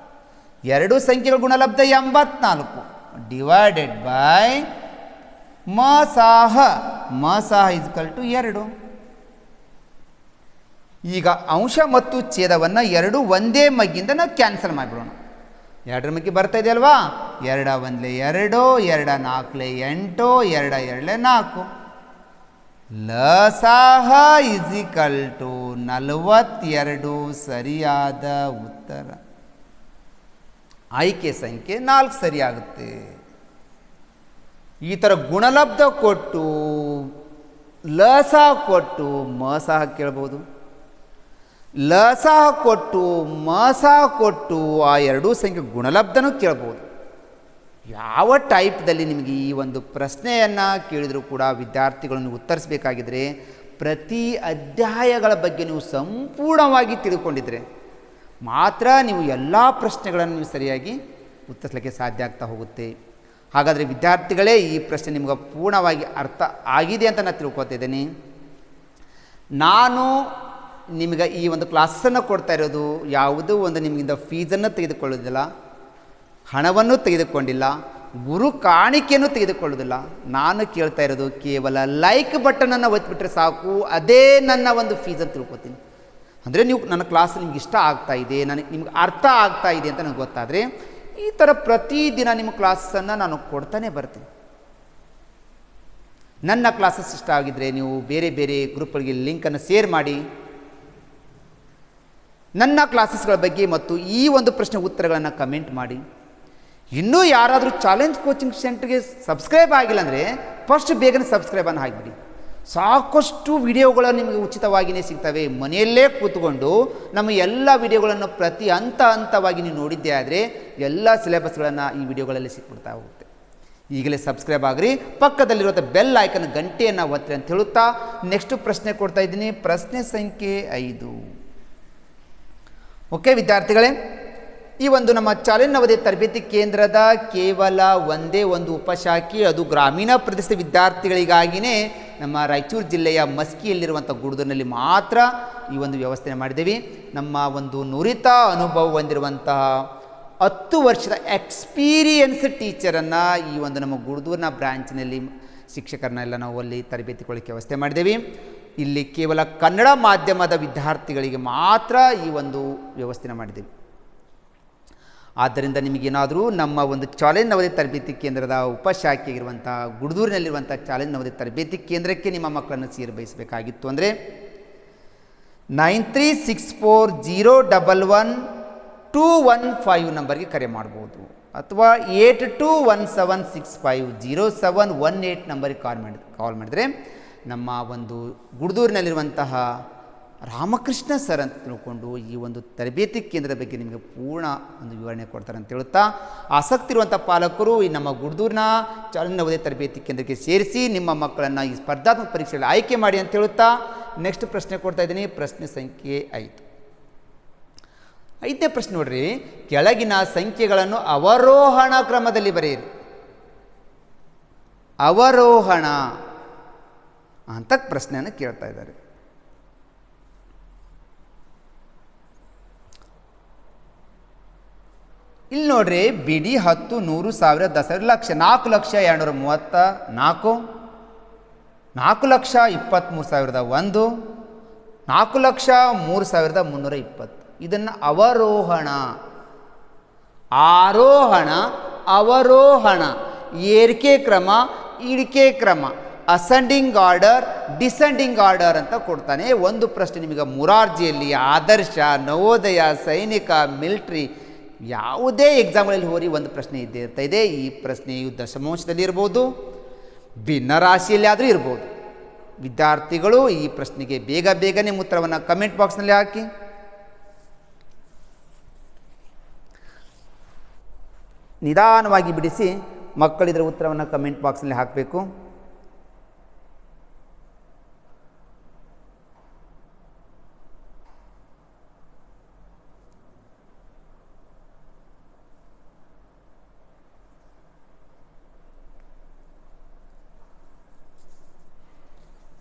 2 ಸಂಖ್ಯೆಗಳ ಗುಣಲಬ್ಧ 84 ಡಿವೈಡೆಡ್ ಬೈ ಮಸಾಹ. ಮಸಾಹ = 2. ಈಗ ಅಂಶ ಮತ್ತು ಛೇದವನ್ನು 2 ಒಂದೇ ಮಗ್ಗಿಂದ ನಾವು ಕ್ಯಾನ್ಸಲ್ ಮಾಡಿಬಿಡೋಣ. 2ರ ಮಗ್ಗಿ ಬರ್ತಾ ಇದೆ ಅಲ್ವಾ? 2 1 2, 2 4 8, 2 2 4. ಲಸಾಹ = 42 ಸರಿಯಾದ ಉತ್ತರ. ಆಯ್ಕೆ ಸಂಖ್ಯೆ 4 ಸರಿಯಾಗುತ್ತೆ. ಈ ಥರ ಗುಣಲಬ್ಧ ಕೊಟ್ಟು ಲಸ ಕೊಟ್ಟು ಮಸ ಕೇಳ್ಬೋದು, ಲಸ ಕೊಟ್ಟು ಮಸ ಕೊಟ್ಟು ಆ ಎರಡೂ ಸಂಖ್ಯೆ ಗುಣಲಬ್ಧನೂ ಕೇಳ್ಬೋದು. ಯಾವ ಟೈಪ್ದಲ್ಲಿ ನಿಮಗೆ ಈ ಒಂದು ಪ್ರಶ್ನೆಯನ್ನು ಕೇಳಿದರೂ ಕೂಡ ವಿದ್ಯಾರ್ಥಿಗಳನ್ನು ಉತ್ತರಿಸಬೇಕಾಗಿದ್ದರೆ ಪ್ರತಿ ಅಧ್ಯಾಯಗಳ ಬಗ್ಗೆ ನೀವು ಸಂಪೂರ್ಣವಾಗಿ ತಿಳ್ಕೊಂಡಿದ್ರೆ ಮಾತ್ರ ನೀವು ಎಲ್ಲ ಪ್ರಶ್ನೆಗಳನ್ನು ನೀವು ಸರಿಯಾಗಿ ಉತ್ತರಿಸಲಿಕ್ಕೆ ಸಾಧ್ಯ ಆಗ್ತಾ ಹೋಗುತ್ತೆ. ಹಾಗಾದರೆ ವಿದ್ಯಾರ್ಥಿಗಳೇ, ಈ ಪ್ರಶ್ನೆ ನಿಮಗೆ ಪೂರ್ಣವಾಗಿ ಅರ್ಥ ಆಗಿದೆ ಅಂತ ನಾನು ತಿಳ್ಕೊತಿದ್ದೀನಿ. ನಾನು ನಿಮಗೆ ಈ ಒಂದು ಕ್ಲಾಸನ್ನು ಕೊಡ್ತಾ ಇರೋದು ಯಾವುದೂ ಒಂದು ನಿಮಗಿಂದ ಫೀಸನ್ನು ತೆಗೆದುಕೊಳ್ಳೋದಿಲ್ಲ, ಹಣವನ್ನು ತೆಗೆದುಕೊಂಡಿಲ್ಲ, ಗುರು ಕಾಣಿಕೆಯನ್ನು ತೆಗೆದುಕೊಳ್ಳೋದಿಲ್ಲ. ನಾನು ಕೇಳ್ತಾ ಇರೋದು ಕೇವಲ ಲೈಕ್ ಬಟನನ್ನು ಒತ್ತಿಬಿಟ್ರೆ ಸಾಕು, ಅದೇ ನನ್ನ ಒಂದು ಫೀಸನ್ನು ತಿಳ್ಕೊತೀನಿ. ಅಂದರೆ ನೀವು ನನ್ನ ಕ್ಲಾಸ್ ನಿಮ್ಗೆ ಇಷ್ಟ ಆಗ್ತಾ ಇದೆ, ನಿಮ್ಗೆ ಅರ್ಥ ಆಗ್ತಾ ಇದೆ ಅಂತ ನನಗೆ ಗೊತ್ತಾದರೆ ಈ ಥರ ಪ್ರತಿದಿನ ನಿಮ್ಮ ಕ್ಲಾಸನ್ನು ನಾನು ಕೊಡ್ತಾನೆ ಬರ್ತೀನಿ. ನನ್ನ ಕ್ಲಾಸಸ್ ಇಷ್ಟ ಆಗಿದ್ದರೆ ನೀವು ಬೇರೆ ಬೇರೆ ಗ್ರೂಪ್ಗಳಿಗೆ ಲಿಂಕನ್ನು ಶೇರ್ ಮಾಡಿ ನನ್ನ ಕ್ಲಾಸಸ್ಗಳ ಬಗ್ಗೆ ಮತ್ತು ಈ ಒಂದು ಪ್ರಶ್ನೆ ಉತ್ತರಗಳನ್ನು ಕಮೆಂಟ್ ಮಾಡಿ. ಇನ್ನೂ ಯಾರಾದರೂ ಚಾಲೆಂಜ್ ಕೋಚಿಂಗ್ ಸೆಂಟರ್ಗೆ ಸಬ್ಸ್ಕ್ರೈಬ್ ಆಗಿಲ್ಲ ಅಂದರೆ ಫಸ್ಟ್ ಬೇಗನೆ ಸಬ್ಸ್ಕ್ರೈಬನ್ನು ಹಾಕಿಬಿಡಿ. ಸಾಕಷ್ಟು ವಿಡಿಯೋಗಳು ನಿಮಗೆ ಉಚಿತವಾಗಿಯೇ ಸಿಗ್ತವೆ. ಮನೆಯಲ್ಲೇ ಕೂತ್ಕೊಂಡು ನಮ್ಮ ಎಲ್ಲ ವಿಡಿಯೋಗಳನ್ನು ಪ್ರತಿ ಹಂತವಾಗಿ ನೀವು ನೋಡಿದ್ದೇ ಆದರೆ ಎಲ್ಲ ಸಿಲೆಬಸ್ಗಳನ್ನು ಈ ವಿಡಿಯೋಗಳಲ್ಲಿ ಸಿಕ್ಬಿಡ್ತಾ ಹೋಗುತ್ತೆ. ಈಗಲೇ ಸಬ್ಸ್ಕ್ರೈಬ್ ಆಗಿರಿ, ಪಕ್ಕದಲ್ಲಿರುವಂಥ ಬೆಲ್ ಐಕನ್ ಗಂಟೆಯನ್ನು ಒತ್ತಿರಿ ಅಂತ ಹೇಳುತ್ತಾ ನೆಕ್ಸ್ಟ್ ಪ್ರಶ್ನೆ ಕೊಡ್ತಾ ಇದ್ದೀನಿ. ಪ್ರಶ್ನೆ ಸಂಖ್ಯೆ 5. ಓಕೆ ವಿದ್ಯಾರ್ಥಿಗಳೇ, ಈ ಒಂದು ನಮ್ಮ ಚಾಲೆಂಜ್ ನವೋದಯ ತರಬೇತಿ ಕೇಂದ್ರದ ಕೇವಲ ಒಂದೇ ಒಂದು ಉಪಶಾಖೆ, ಅದು ಗ್ರಾಮೀಣ ಪ್ರದೇಶದ ವಿದ್ಯಾರ್ಥಿಗಳಿಗಾಗಿಯೇ ನಮ್ಮ ರಾಯಚೂರು ಜಿಲ್ಲೆಯ ಮಸ್ಕಿಯಲ್ಲಿರುವಂಥ ಗುಡ್ದೂರಿನಲ್ಲಿ ಮಾತ್ರ ಈ ಒಂದು ವ್ಯವಸ್ಥೆ ಮಾಡಿದ್ದೀವಿ. ನಮ್ಮ ಒಂದು ನುರಿತ ಅನುಭವ ಹೊಂದಿರುವಂತಹ 10 ವರ್ಷದ ಎಕ್ಸ್ಪೀರಿಯನ್ಸ್ ಟೀಚರನ್ನು ಈ ಒಂದು ನಮ್ಮ ಗುಡ್ದೂರಿನ ಬ್ರಾಂಚ್ನಲ್ಲಿ ಶಿಕ್ಷಕರನ್ನೆಲ್ಲ ನಾವು ಅಲ್ಲಿ ತರಬೇತಿ ಕೊಡಲಿಕ್ಕೆ ವ್ಯವಸ್ಥೆ ಮಾಡಿದ್ದೀವಿ. ಇಲ್ಲಿ ಕೇವಲ ಕನ್ನಡ ಮಾಧ್ಯಮದ ವಿದ್ಯಾರ್ಥಿಗಳಿಗೆ ಮಾತ್ರ ಈ ಒಂದು ವ್ಯವಸ್ಥೆನ ಮಾಡಿದ್ದೀವಿ. ಆದ್ದರಿಂದ ನಿಮಗೇನಾದರೂ ನಮ್ಮ ಒಂದು ಚಾಲೆಂಜ್ ನವೋದಯ ತರಬೇತಿ ಕೇಂದ್ರದ ಉಪಶಾಖೆಯಾಗಿರುವಂಥ ಗುಡ್ದೂರಿನಲ್ಲಿರುವಂಥ ಚಾಲೆಂಜ್ ನವೋದಯ ತರಬೇತಿ ಕೇಂದ್ರಕ್ಕೆ ನಿಮ್ಮ ಮಕ್ಕಳನ್ನು ಸೇರಿಸಬೇಕಾಗಿತ್ತು ಅಂದರೆ 9364011215 ನಂಬರ್ಗೆ ಕರೆ ಮಾಡ್ಬೋದು, ಅಥವಾ 8217650718 ನಂಬರಿಗೆ ಕಾಲ್ ಮಾಡಿದರೆ ನಮ್ಮ ಒಂದು ಗುಡ್ದೂರಿನಲ್ಲಿರುವಂತಹ ರಾಮಕೃಷ್ಣ ಸರ್ ಅಂತ ತಿಳ್ಕೊಂಡು ಈ ಒಂದು ತರಬೇತಿ ಕೇಂದ್ರದ ಬಗ್ಗೆ ನಿಮಗೆ ಪೂರ್ಣ ಒಂದು ವಿವರಣೆ ಕೊಡ್ತಾರೆ ಅಂತ ಹೇಳುತ್ತಾ, ಆಸಕ್ತಿ ಇರುವಂಥ ಪಾಲಕರು ಈ ನಮ್ಮ ಗುಡ್ದೂರಿನ ಚಾಲೆಂಜ್ ನವೋದಯ ತರಬೇತಿ ಕೇಂದ್ರಕ್ಕೆ ಸೇರಿಸಿ ನಿಮ್ಮ ಮಕ್ಕಳನ್ನು ಈ ಸ್ಪರ್ಧಾತ್ಮಕ ಪರೀಕ್ಷೆಯಲ್ಲಿ ಆಯ್ಕೆ ಮಾಡಿ ಅಂತ ಹೇಳುತ್ತಾ ನೆಕ್ಸ್ಟ್ ಪ್ರಶ್ನೆ ಕೊಡ್ತಾ ಇದ್ದೀನಿ. ಪ್ರಶ್ನೆ ಸಂಖ್ಯೆ 5. 5ನೇ ಪ್ರಶ್ನೆ ನೋಡ್ರಿ, ಕೆಳಗಿನ ಸಂಖ್ಯೆಗಳನ್ನು ಅವರೋಹಣ ಕ್ರಮದಲ್ಲಿ ಬರೆಯಿರಿ. ಅವರೋಹಣ ಅಂತ ಪ್ರಶ್ನೆಯನ್ನು ಕೇಳ್ತಾ ಇದ್ದಾರೆ. ಇಲ್ಲಿ ನೋಡ್ರಿ, ಬಿಡಿ 10, 100, 1000, 10,000, ಲಕ್ಷ, 4,234, 4,23,001, 4,03,320. ಇದನ್ನು ಅವರೋಹಣ, ಆರೋಹಣ, ಅವರೋಹಣ, ಏರಿಕೆ ಕ್ರಮ, ಇಳಿಕೆ ಕ್ರಮ, ಅಸೆಂಡಿಂಗ್ ಆರ್ಡರ್, ಡಿಸೆಂಡಿಂಗ್ ಆರ್ಡರ್ ಅಂತ ಕೊಡ್ತಾನೆ. ಒಂದು ಪ್ರಶ್ನೆ ನಿಮಗೆ ಮುರಾರ್ಜಿಯಲ್ಲಿ, ಆದರ್ಶ, ನವೋದಯ, ಸೈನಿಕ, ಮಿಲಿಟ್ರಿ ಯಾವುದೇ ಎಕ್ಸಾಮ್ಗಳಲ್ಲಿ ಹೋಗಿ ಒಂದು ಪ್ರಶ್ನೆ ಇದ್ದೇ ಇರ್ತಾ ಇದೆ. ಈ ಪ್ರಶ್ನೆಯು ದಶಮಾಂಶದಲ್ಲಿ ಇರ್ಬೋದು, ಭಿನ್ನ ರಾಶಿಯಲ್ಲಿ ಆದರೂ ಇರ್ಬೋದು. ವಿದ್ಯಾರ್ಥಿಗಳು ಈ ಪ್ರಶ್ನೆಗೆ ಬೇಗನೆ ಉತ್ತರವನ್ನು ಕಮೆಂಟ್ ಬಾಕ್ಸ್ನಲ್ಲಿ ಹಾಕಿ. ನಿಧಾನವಾಗಿ ಬಿಡಿಸಿ ಮಕ್ಕಳಿದರ ಉತ್ತರವನ್ನು ಕಮೆಂಟ್ ಬಾಕ್ಸ್ನಲ್ಲಿ ಹಾಕಬೇಕು.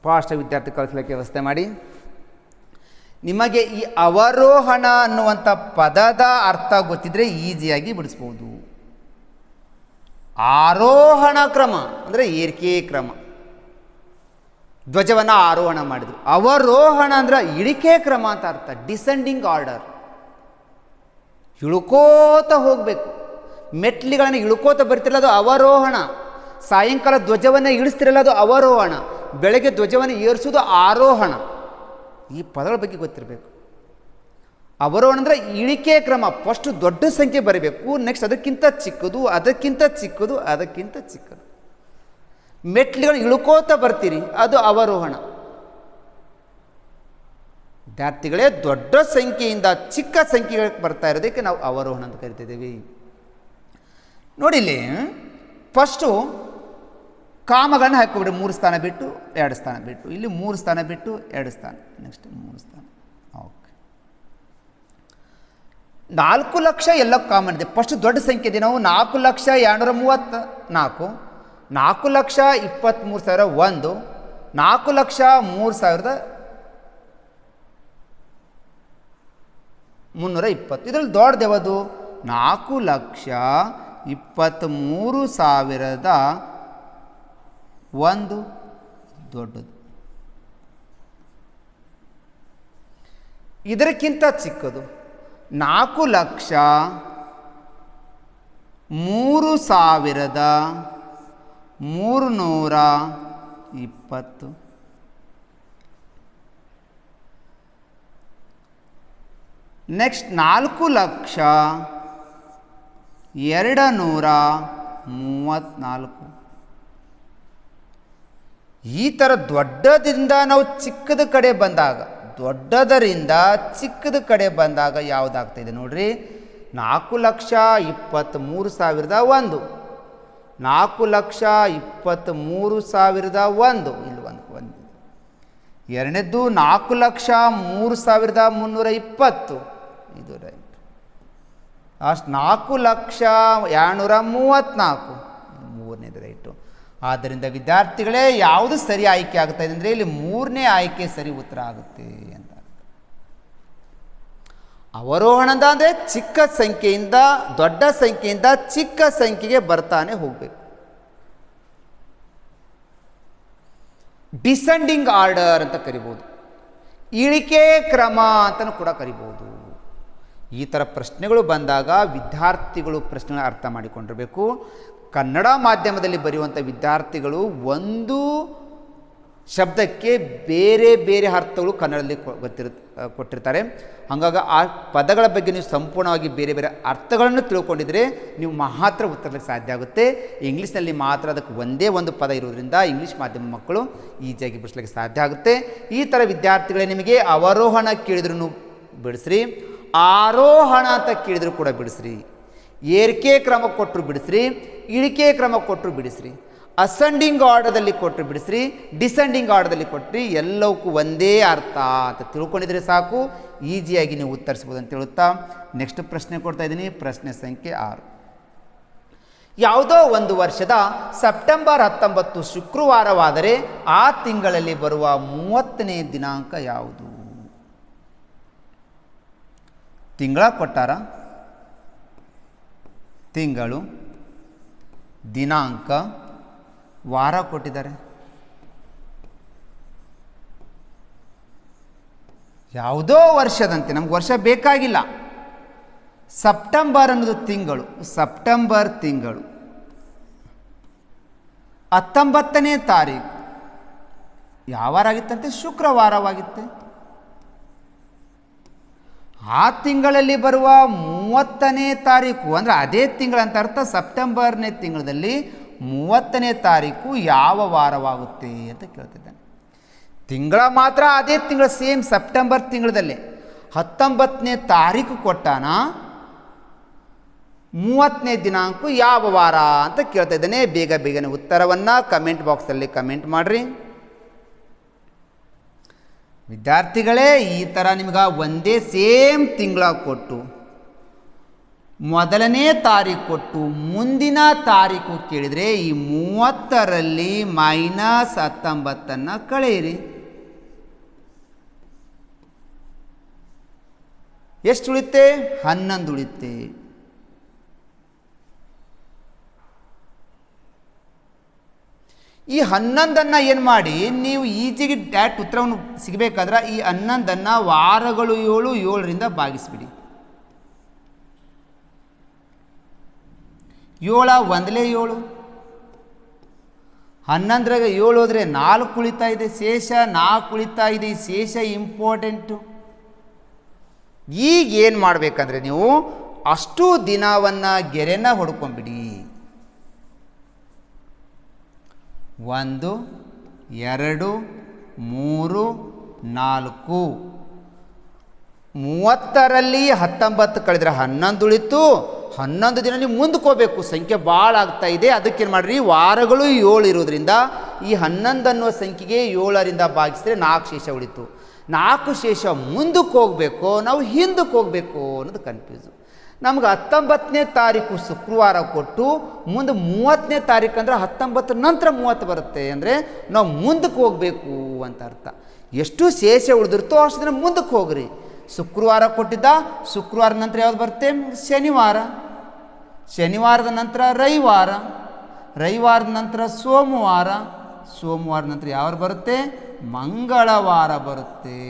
ಫಾಸ್ಟ್ ವಿದ್ಯಾರ್ಥಿ ಕಳಿಸಲಿಕ್ಕೆ ವ್ಯವಸ್ಥೆ ಮಾಡಿ. ನಿಮಗೆ ಈ ಅವರೋಹಣ ಅನ್ನುವಂಥ ಪದದ ಅರ್ಥ ಗೊತ್ತಿದ್ರೆ ಈಸಿಯಾಗಿ ಬಿಡಿಸ್ಬೋದು. ಆರೋಹಣ ಕ್ರಮ ಅಂದರೆ ಏರಿಕೆ ಕ್ರಮ, ಧ್ವಜವನ್ನು ಆರೋಹಣ ಮಾಡಿದ್ರು. ಅವರೋಹಣ ಅಂದರೆ ಇಳಿಕೆ ಕ್ರಮ ಅಂತ ಅರ್ಥ, ಡಿಸೆಂಡಿಂಗ್ ಆರ್ಡರ್, ಇಳ್ಕೋತ ಹೋಗಬೇಕು, ಮೆಟ್ಲಿಗಳನ್ನು ಇಳ್ಕೋತ ಬರ್ತಿರಲ್ಲ ಅದು ಅವರೋಹಣ. ಸಾಯಂಕಾಲ ಧ್ವಜವನ್ನು ಇಳಿಸ್ತಿರಲ್ಲ ಅದು ಅವರೋಹಣ. ಬೆಳಗ್ಗೆ ಧ್ವಜವನ್ನು ಏರಿಸೋದು ಆರೋಹಣ. ಈ ಪದಗಳ ಬಗ್ಗೆ ಗೊತ್ತಿರಬೇಕು. ಅವರೋಹಣ ಅಂದರೆ ಇಳಿಕೆ ಕ್ರಮ. ಫಸ್ಟ್ ದೊಡ್ಡ ಸಂಖ್ಯೆ ಬರಬೇಕು, ನೆಕ್ಸ್ಟ್ ಅದಕ್ಕಿಂತ ಚಿಕ್ಕದು, ಅದಕ್ಕಿಂತ ಚಿಕ್ಕದು, ಅದಕ್ಕಿಂತ ಚಿಕ್ಕದು. ಮೆಟ್ಲುಗಳು ಇಳ್ಕೋತ ಬರ್ತೀರಿ, ಅದು ಅವರೋಹಣ. ವಿದ್ಯಾರ್ಥಿಗಳೇ, ದೊಡ್ಡ ಸಂಖ್ಯೆಯಿಂದ ಚಿಕ್ಕ ಸಂಖ್ಯೆಗಳಿಗೆ ಬರ್ತಾ ಇರೋದಕ್ಕೆ ನಾವು ಅವರೋಹಣ ಅಂತ ಕರಿತಿದ್ದೀವಿ. ನೋಡಿ ಇಲ್ಲಿ ಫಸ್ಟು ಕಾಮಗಳನ್ನ ಹಾಕಿಬಿಡಿ, 3 ಸ್ಥಾನ ಬಿಟ್ಟು 2 ಸ್ಥಾನ ಬಿಟ್ಟು, ಇಲ್ಲಿ 3 ಸ್ಥಾನ ಬಿಟ್ಟು 2 ಸ್ಥಾನ, ನೆಕ್ಸ್ಟ್ 3 ಸ್ಥಾನ. ಓಕೆ, 4 ಲಕ್ಷ ಎಲ್ಲ ಕಾಮನ್ ಇದೆ. ಫಸ್ಟ್ ದೊಡ್ಡ ಸಂಖ್ಯೆ ಇದೆ. ನಾವು 4,234, 4,23,000 1, 4,03,320. ಇದರಲ್ಲಿ ದೊಡ್ಡದು ಯಾವುದು? 4,23,001 ದೊಡ್ಡದು. ಇದಕ್ಕಿಂತ ಚಿಕ್ಕದು 4,03,320. ನೆಕ್ಸ್ಟ್ 4,234. ಈ ಥರ ದೊಡ್ಡದಿಂದ ನಾವು ಚಿಕ್ಕದ ಕಡೆ ಬಂದಾಗ, ದೊಡ್ಡದರಿಂದ ಚಿಕ್ಕದ ಕಡೆ ಬಂದಾಗ ಯಾವುದಾಗ್ತಾಯಿದೆ ನೋಡ್ರಿ? 4,23,001, 4,23,001, ಇಲ್ಲಿ ಒಂದು. ಎರಡನೇದ್ದು 4,03,320, ಇದು ರೈಟ್. ಅಷ್ಟು 4,234, ಮೂರನೇದು ರೈಟು. ಆದ್ದರಿಂದ ವಿದ್ಯಾರ್ಥಿಗಳೇ, ಯಾವುದು ಸರಿ ಆಯ್ಕೆ ಆಗ್ತಾ ಇದೆ ಅಂದರೆ ಇಲ್ಲಿ 3ನೇ ಆಯ್ಕೆ ಸರಿ ಉತ್ತರ ಆಗುತ್ತೆ ಅಂತ. ಅವರೋಹಣದ ಅಂದರೆ ಚಿಕ್ಕ ಸಂಖ್ಯೆಯಿಂದ ದೊಡ್ಡ ಸಂಖ್ಯೆಯಿಂದ ಚಿಕ್ಕ ಸಂಖ್ಯೆಗೆ ಬರ್ತಾನೆ ಹೋಗಬೇಕು. ಡಿಸೆಂಡಿಂಗ್ ಆರ್ಡರ್ ಅಂತ ಕರಿಬೋದು, ಇಳಿಕೆ ಕ್ರಮ ಅಂತಲೂ ಕೂಡ ಕರಿಬೋದು. ಈ ಥರ ಪ್ರಶ್ನೆಗಳು ಬಂದಾಗ ವಿದ್ಯಾರ್ಥಿಗಳು ಪ್ರಶ್ನೆಗಳ ಅರ್ಥ ಮಾಡಿಕೊಂಡಿರಬೇಕು. ಕನ್ನಡ ಮಾಧ್ಯಮದಲ್ಲಿ ಬರೆಯುವಂಥ ವಿದ್ಯಾರ್ಥಿಗಳು ಒಂದು ಶಬ್ದಕ್ಕೆ ಬೇರೆ ಬೇರೆ ಅರ್ಥಗಳು ಕನ್ನಡದಲ್ಲಿ ಕೊಟ್ಟಿರ್ತಾರೆ. ಹಾಗಾಗಿ ಆ ಪದಗಳ ಬಗ್ಗೆ ನೀವು ಸಂಪೂರ್ಣವಾಗಿ ಬೇರೆ ಬೇರೆ ಅರ್ಥಗಳನ್ನು ತಿಳ್ಕೊಂಡಿದ್ರೆ ನೀವು ಮಾತ್ರ ಉತ್ತರಕ್ಕೆ ಸಾಧ್ಯ ಆಗುತ್ತೆ. ಇಂಗ್ಲೀಷ್ನಲ್ಲಿ ಮಾತ್ರ ಅದಕ್ಕೆ ಒಂದೇ ಒಂದು ಪದ ಇರೋದ್ರಿಂದ ಇಂಗ್ಲೀಷ್ ಮಾಧ್ಯಮ ಮಕ್ಕಳು ಈಸಿಯಾಗಿ ಬಿಡಿಸ್ಲಿಕ್ಕೆ ಸಾಧ್ಯ ಆಗುತ್ತೆ. ಈ ಥರ ವಿದ್ಯಾರ್ಥಿಗಳೇ, ನಿಮಗೆ ಅವರೋಹಣ ಕೇಳಿದ್ರೂ ಬಿಡಿಸ್ರಿ, ಆರೋಹಣ ಅಂತ ಕೇಳಿದ್ರು ಕೂಡ ಬಿಡಿಸ್ರಿ, ಏರಿಕೆ ಕ್ರಮ ಕೊಟ್ಟರು ಬಿಡಿಸ್ರಿ, ಇಳಿಕೆ ಕ್ರಮ ಕೊಟ್ಟರು ಬಿಡಿಸ್ರಿ, ಅಸೆಂಡಿಂಗ್ ಆರ್ಡರ್ದಲ್ಲಿ ಕೊಟ್ಟರು ಬಿಡಿಸ್ರಿ, ಡಿಸೆಂಡಿಂಗ್ ಆರ್ಡರ್ದಲ್ಲಿ ಕೊಟ್ಟರೆ ಎಲ್ಲವಕ್ಕೂ ಒಂದೇ ಅರ್ಥ ಅಂತ ತಿಳ್ಕೊಂಡಿದ್ರೆ ಸಾಕು, ಈಸಿಯಾಗಿ ನೀವು ಉತ್ತರಿಸ್ಬೋದು ಅಂತ ಹೇಳುತ್ತಾ ನೆಕ್ಸ್ಟ್ ಪ್ರಶ್ನೆ ಕೊಡ್ತಾ ಇದ್ದೀನಿ. ಪ್ರಶ್ನೆ ಸಂಖ್ಯೆ 6. ಯಾವುದೋ ಒಂದು ವರ್ಷದ ಸೆಪ್ಟೆಂಬರ್ 19 ಶುಕ್ರವಾರವಾದರೆ ಆ ತಿಂಗಳಲ್ಲಿ ಬರುವ 30ನೇ ದಿನಾಂಕ ಯಾವುದು? ತಿಂಗಳ ಕೊಟ್ಟಾರ, ತಿಂಗಳು, ದಿನಾಂಕ, ವಾರ ಕೊಟ್ಟಿದ್ದಾರೆ. ಯಾವುದೋ ವರ್ಷದಂತೆ, ನಮ್ಗೆ ವರ್ಷ ಬೇಕಾಗಿಲ್ಲ. ಸೆಪ್ಟೆಂಬರ್ ಅನ್ನೋದು ತಿಂಗಳು, ಸೆಪ್ಟೆಂಬರ್ ತಿಂಗಳು 19ನೇ ತಾರೀಕು ಯಾವ ವಾರ ಆಗಿತ್ತಂತೆ? ಶುಕ್ರವಾರವಾಗಿತ್ತೆ. ಆ ತಿಂಗಳಲ್ಲಿ ಬರುವ 30ನೇ ತಾರೀಕು ಅಂದರೆ ಅದೇ ತಿಂಗಳಂತ ಅರ್ಥ. ಸೆಪ್ಟೆಂಬರ್ನೇ ತಿಂಗಳಲ್ಲಿ 30ನೇ ತಾರೀಕು ಯಾವ ವಾರವಾಗುತ್ತೆ ಅಂತ ಕೇಳ್ತಿದ್ದಾನೆ. ತಿಂಗಳ ಮಾತ್ರ ಅದೇ ತಿಂಗಳ ಸೇಮ್ ಸೆಪ್ಟೆಂಬರ್ ತಿಂಗಳದಲ್ಲಿ 19ನೇ ತಾರೀಕು ಕೊಟ್ಟಾನ, 30ನೇ ದಿನಾಂಕ ಯಾವ ವಾರ ಅಂತ ಕೇಳ್ತಾ ಇದ್ದಾನೆ. ಬೇಗನೆ ಉತ್ತರವನ್ನು ಕಮೆಂಟ್ ಬಾಕ್ಸಲ್ಲಿ ಕಮೆಂಟ್ ಮಾಡಿರಿ ವಿದ್ಯಾರ್ಥಿಗಳೇ. ಈ ಥರ ನಿಮ್ಗೆ ಒಂದೇ ಸೇಮ್ ತಿಂಗಳ ಕೊಟ್ಟು ಮೊದಲನೇ ತಾರೀಕು ಕೊಟ್ಟು ಮುಂದಿನ ತಾರೀಕು ಕೇಳಿದರೆ ಈ 30ರಲ್ಲಿ -19 ಕಳೆಯಿರಿ. ಎಷ್ಟು ಉಳಿತೆ? 11 ಉಳಿತೆ. ಈ 11 ಏನು ಮಾಡಿ ನೀವು ಈಜಿಗೆ ಡೈರೆಕ್ಟ್ ಉತ್ತರವನ್ನು ಸಿಗಬೇಕಾದ್ರೆ ಈ 11 ವಾರಗಳು 7ರಿಂದ ಭಾಗಿಸ್ಬಿಡಿ. 7 ಒಂದಲೇ 7, 11ರಾಗ 7 ಹೋದರೆ 4 ಉಳಿತಾ ಇದೆ, ಶೇಷ 4 ಉಳಿತಾ ಇದೆ. ಈ ಶೇಷ ಇಂಪಾರ್ಟೆಂಟು. ಈಗ ಏನು ಮಾಡಬೇಕಂದ್ರೆ ನೀವು ಅಷ್ಟು ದಿನವನ್ನು ಗೆರೆನ ಹೊಡ್ಕೊಂಬಿಡಿ. 1 2 3 4 30ರಲ್ಲಿ 19 ಕಳೆದ್ರೆ 11 ಉಳಿತು. 11 ದಿನ ನೀವು ಮುಂದಕ್ಕೆ ಹೋಗಬೇಕು, ಸಂಖ್ಯೆ ಭಾಳ ಆಗ್ತಾ ಇದೆ. ಅದಕ್ಕೇನು ಮಾಡಿರಿ, ವಾರಗಳು 7 ಇರೋದ್ರಿಂದ ಈ 11 ಅನ್ನುವ ಸಂಖ್ಯೆಗೆ 7ರಿಂದ ಭಾಗಿಸಿದ್ರೆ 4 ಶೇಷ ಉಳಿತು. 4 ಶೇಷ ಮುಂದಕ್ಕೆ ಹೋಗಬೇಕು, ನಾವು ಹಿಂದಕ್ಕೆ ಹೋಗಬೇಕು ಅನ್ನೋದು ಕನ್ಫ್ಯೂಸು. ನಮ್ಗೆ 19ನೇ ತಾರೀಕು ಶುಕ್ರವಾರ ಕೊಟ್ಟು ಮುಂದೆ 30ನೇ ತಾರೀಕು ಅಂದರೆ 19 ನಂತರ 30 ಬರುತ್ತೆ, ಅಂದರೆ ನಾವು ಮುಂದಕ್ಕೆ ಹೋಗಬೇಕು ಅಂತ ಅರ್ಥ. ಎಷ್ಟು ಶೇಷ ಉಳಿದಿರ್ತೋ ಅಷ್ಟು ದಿನ ಮುಂದಕ್ಕೆ ಹೋಗ್ರಿ. ಶುಕ್ರವಾರ ಕೊಟ್ಟಿದ್ದ, ಶುಕ್ರವಾರದ ನಂತರ ಯಾವ್ದು ಬರುತ್ತೆ, ಶನಿವಾರ. ಶನಿವಾರದ ನಂತರ ರವಿವಾರ, ರವಿವಾರದ ನಂತರ ಸೋಮವಾರ, ಸೋಮವಾರದ ನಂತರ ಯಾವ್ದು ಬರುತ್ತೆ, ಮಂಗಳವಾರ ಬರುತ್ತೆ.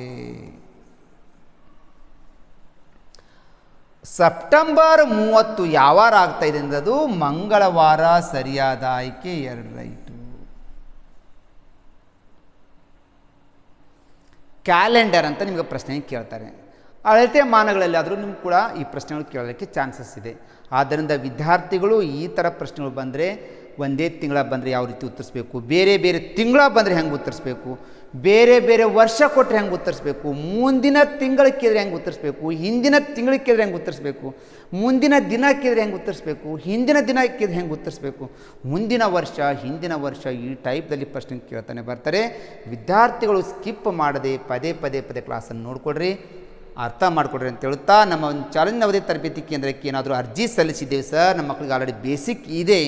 ಸೆಪ್ಟೆಂಬರ್ 30 ಯಾವ ವಾರ ಆಗ್ತಾ ಇದೆ ಅಂದರೆ ಅದು ಮಂಗಳವಾರ. ಸರಿಯಾದ ಆಯ್ಕೆ 2 ರೈಟು. ಕ್ಯಾಲೆಂಡರ್ ಅಂತ ನಿಮಗೆ ಪ್ರಶ್ನೆ ಕೇಳ್ತಾರೆ. ಅಳತೆ ಮಾನಗಳಲ್ಲಿ ಆದರೂ ನಿಮ್ಗೆ ಕೂಡ ಈ ಪ್ರಶ್ನೆಗಳು ಕೇಳೋದಕ್ಕೆ ಚಾನ್ಸಸ್ ಇದೆ. ಆದ್ದರಿಂದ ವಿದ್ಯಾರ್ಥಿಗಳು ಈ ಥರ ಪ್ರಶ್ನೆಗಳು ಬಂದರೆ, ಒಂದೇ ತಿಂಗಳ ಬಂದರೆ ಯಾವ ರೀತಿ ಉತ್ತರಿಸ್ಬೇಕು, ಬೇರೆ ಬೇರೆ ತಿಂಗಳ ಬಂದರೆ ಹೆಂಗೆ ಉತ್ತರಿಸ್ಬೇಕು, ಬೇರೆ ಬೇರೆ ವರ್ಷ ಕೊಟ್ಟರೆ ಹೆಂಗೆ ಉತ್ತರಿಸ್ಬೇಕು, ಮುಂದಿನ ತಿಂಗಳು ಕೇಳಿದ್ರೆ ಹೆಂಗೆ ಉತ್ತರಿಸ್ಬೇಕು, ಹಿಂದಿನ ತಿಂಗಳು ಕೇಳಿದ್ರೆ ಹೆಂಗೆ ಉತ್ತರಿಸ್ಬೇಕು, ಮುಂದಿನ ದಿನ ಕೇಳಿದ್ರೆ ಹೆಂಗೆ ಉತ್ತರಿಸ್ಬೇಕು, ಹಿಂದಿನ ದಿನ ಕೇಳಿದ್ರೆ ಹೆಂಗೆ ಉತ್ತರಿಸ್ಬೇಕು, ಮುಂದಿನ ವರ್ಷ, ಹಿಂದಿನ ವರ್ಷ, ಈ ಟೈಪ್ದಲ್ಲಿ ಪ್ರಶ್ನೆ ಕೇಳ್ತಾನೆ ಬರ್ತಾರೆ. ವಿದ್ಯಾರ್ಥಿಗಳು ಸ್ಕಿಪ್ ಮಾಡದೆ ಪದೇ ಪದೇ ಪದೇ ಕ್ಲಾಸನ್ನು ನೋಡಿಕೊಡ್ರಿ, ಅರ್ಥ ಮಾಡಿಕೊಡ್ರಿ ಅಂತ ಹೇಳುತ್ತಾ, ನಮ್ಮ ಒಂದು ಚಾಲೆಂಜ್ ನವೋದಯ ತರಬೇತಿ ಕೇಂದ್ರಕ್ಕೆ ಏನಾದರೂ ಅರ್ಜಿ ಸಲ್ಲಿಸಿದ್ದೇವೆ ಸರ್, ನಮ್ಮ ಮಕ್ಕಳಿಗೆ ಆಲ್ರೆಡಿ ಬೇಸಿಕ್ ಇದೆ,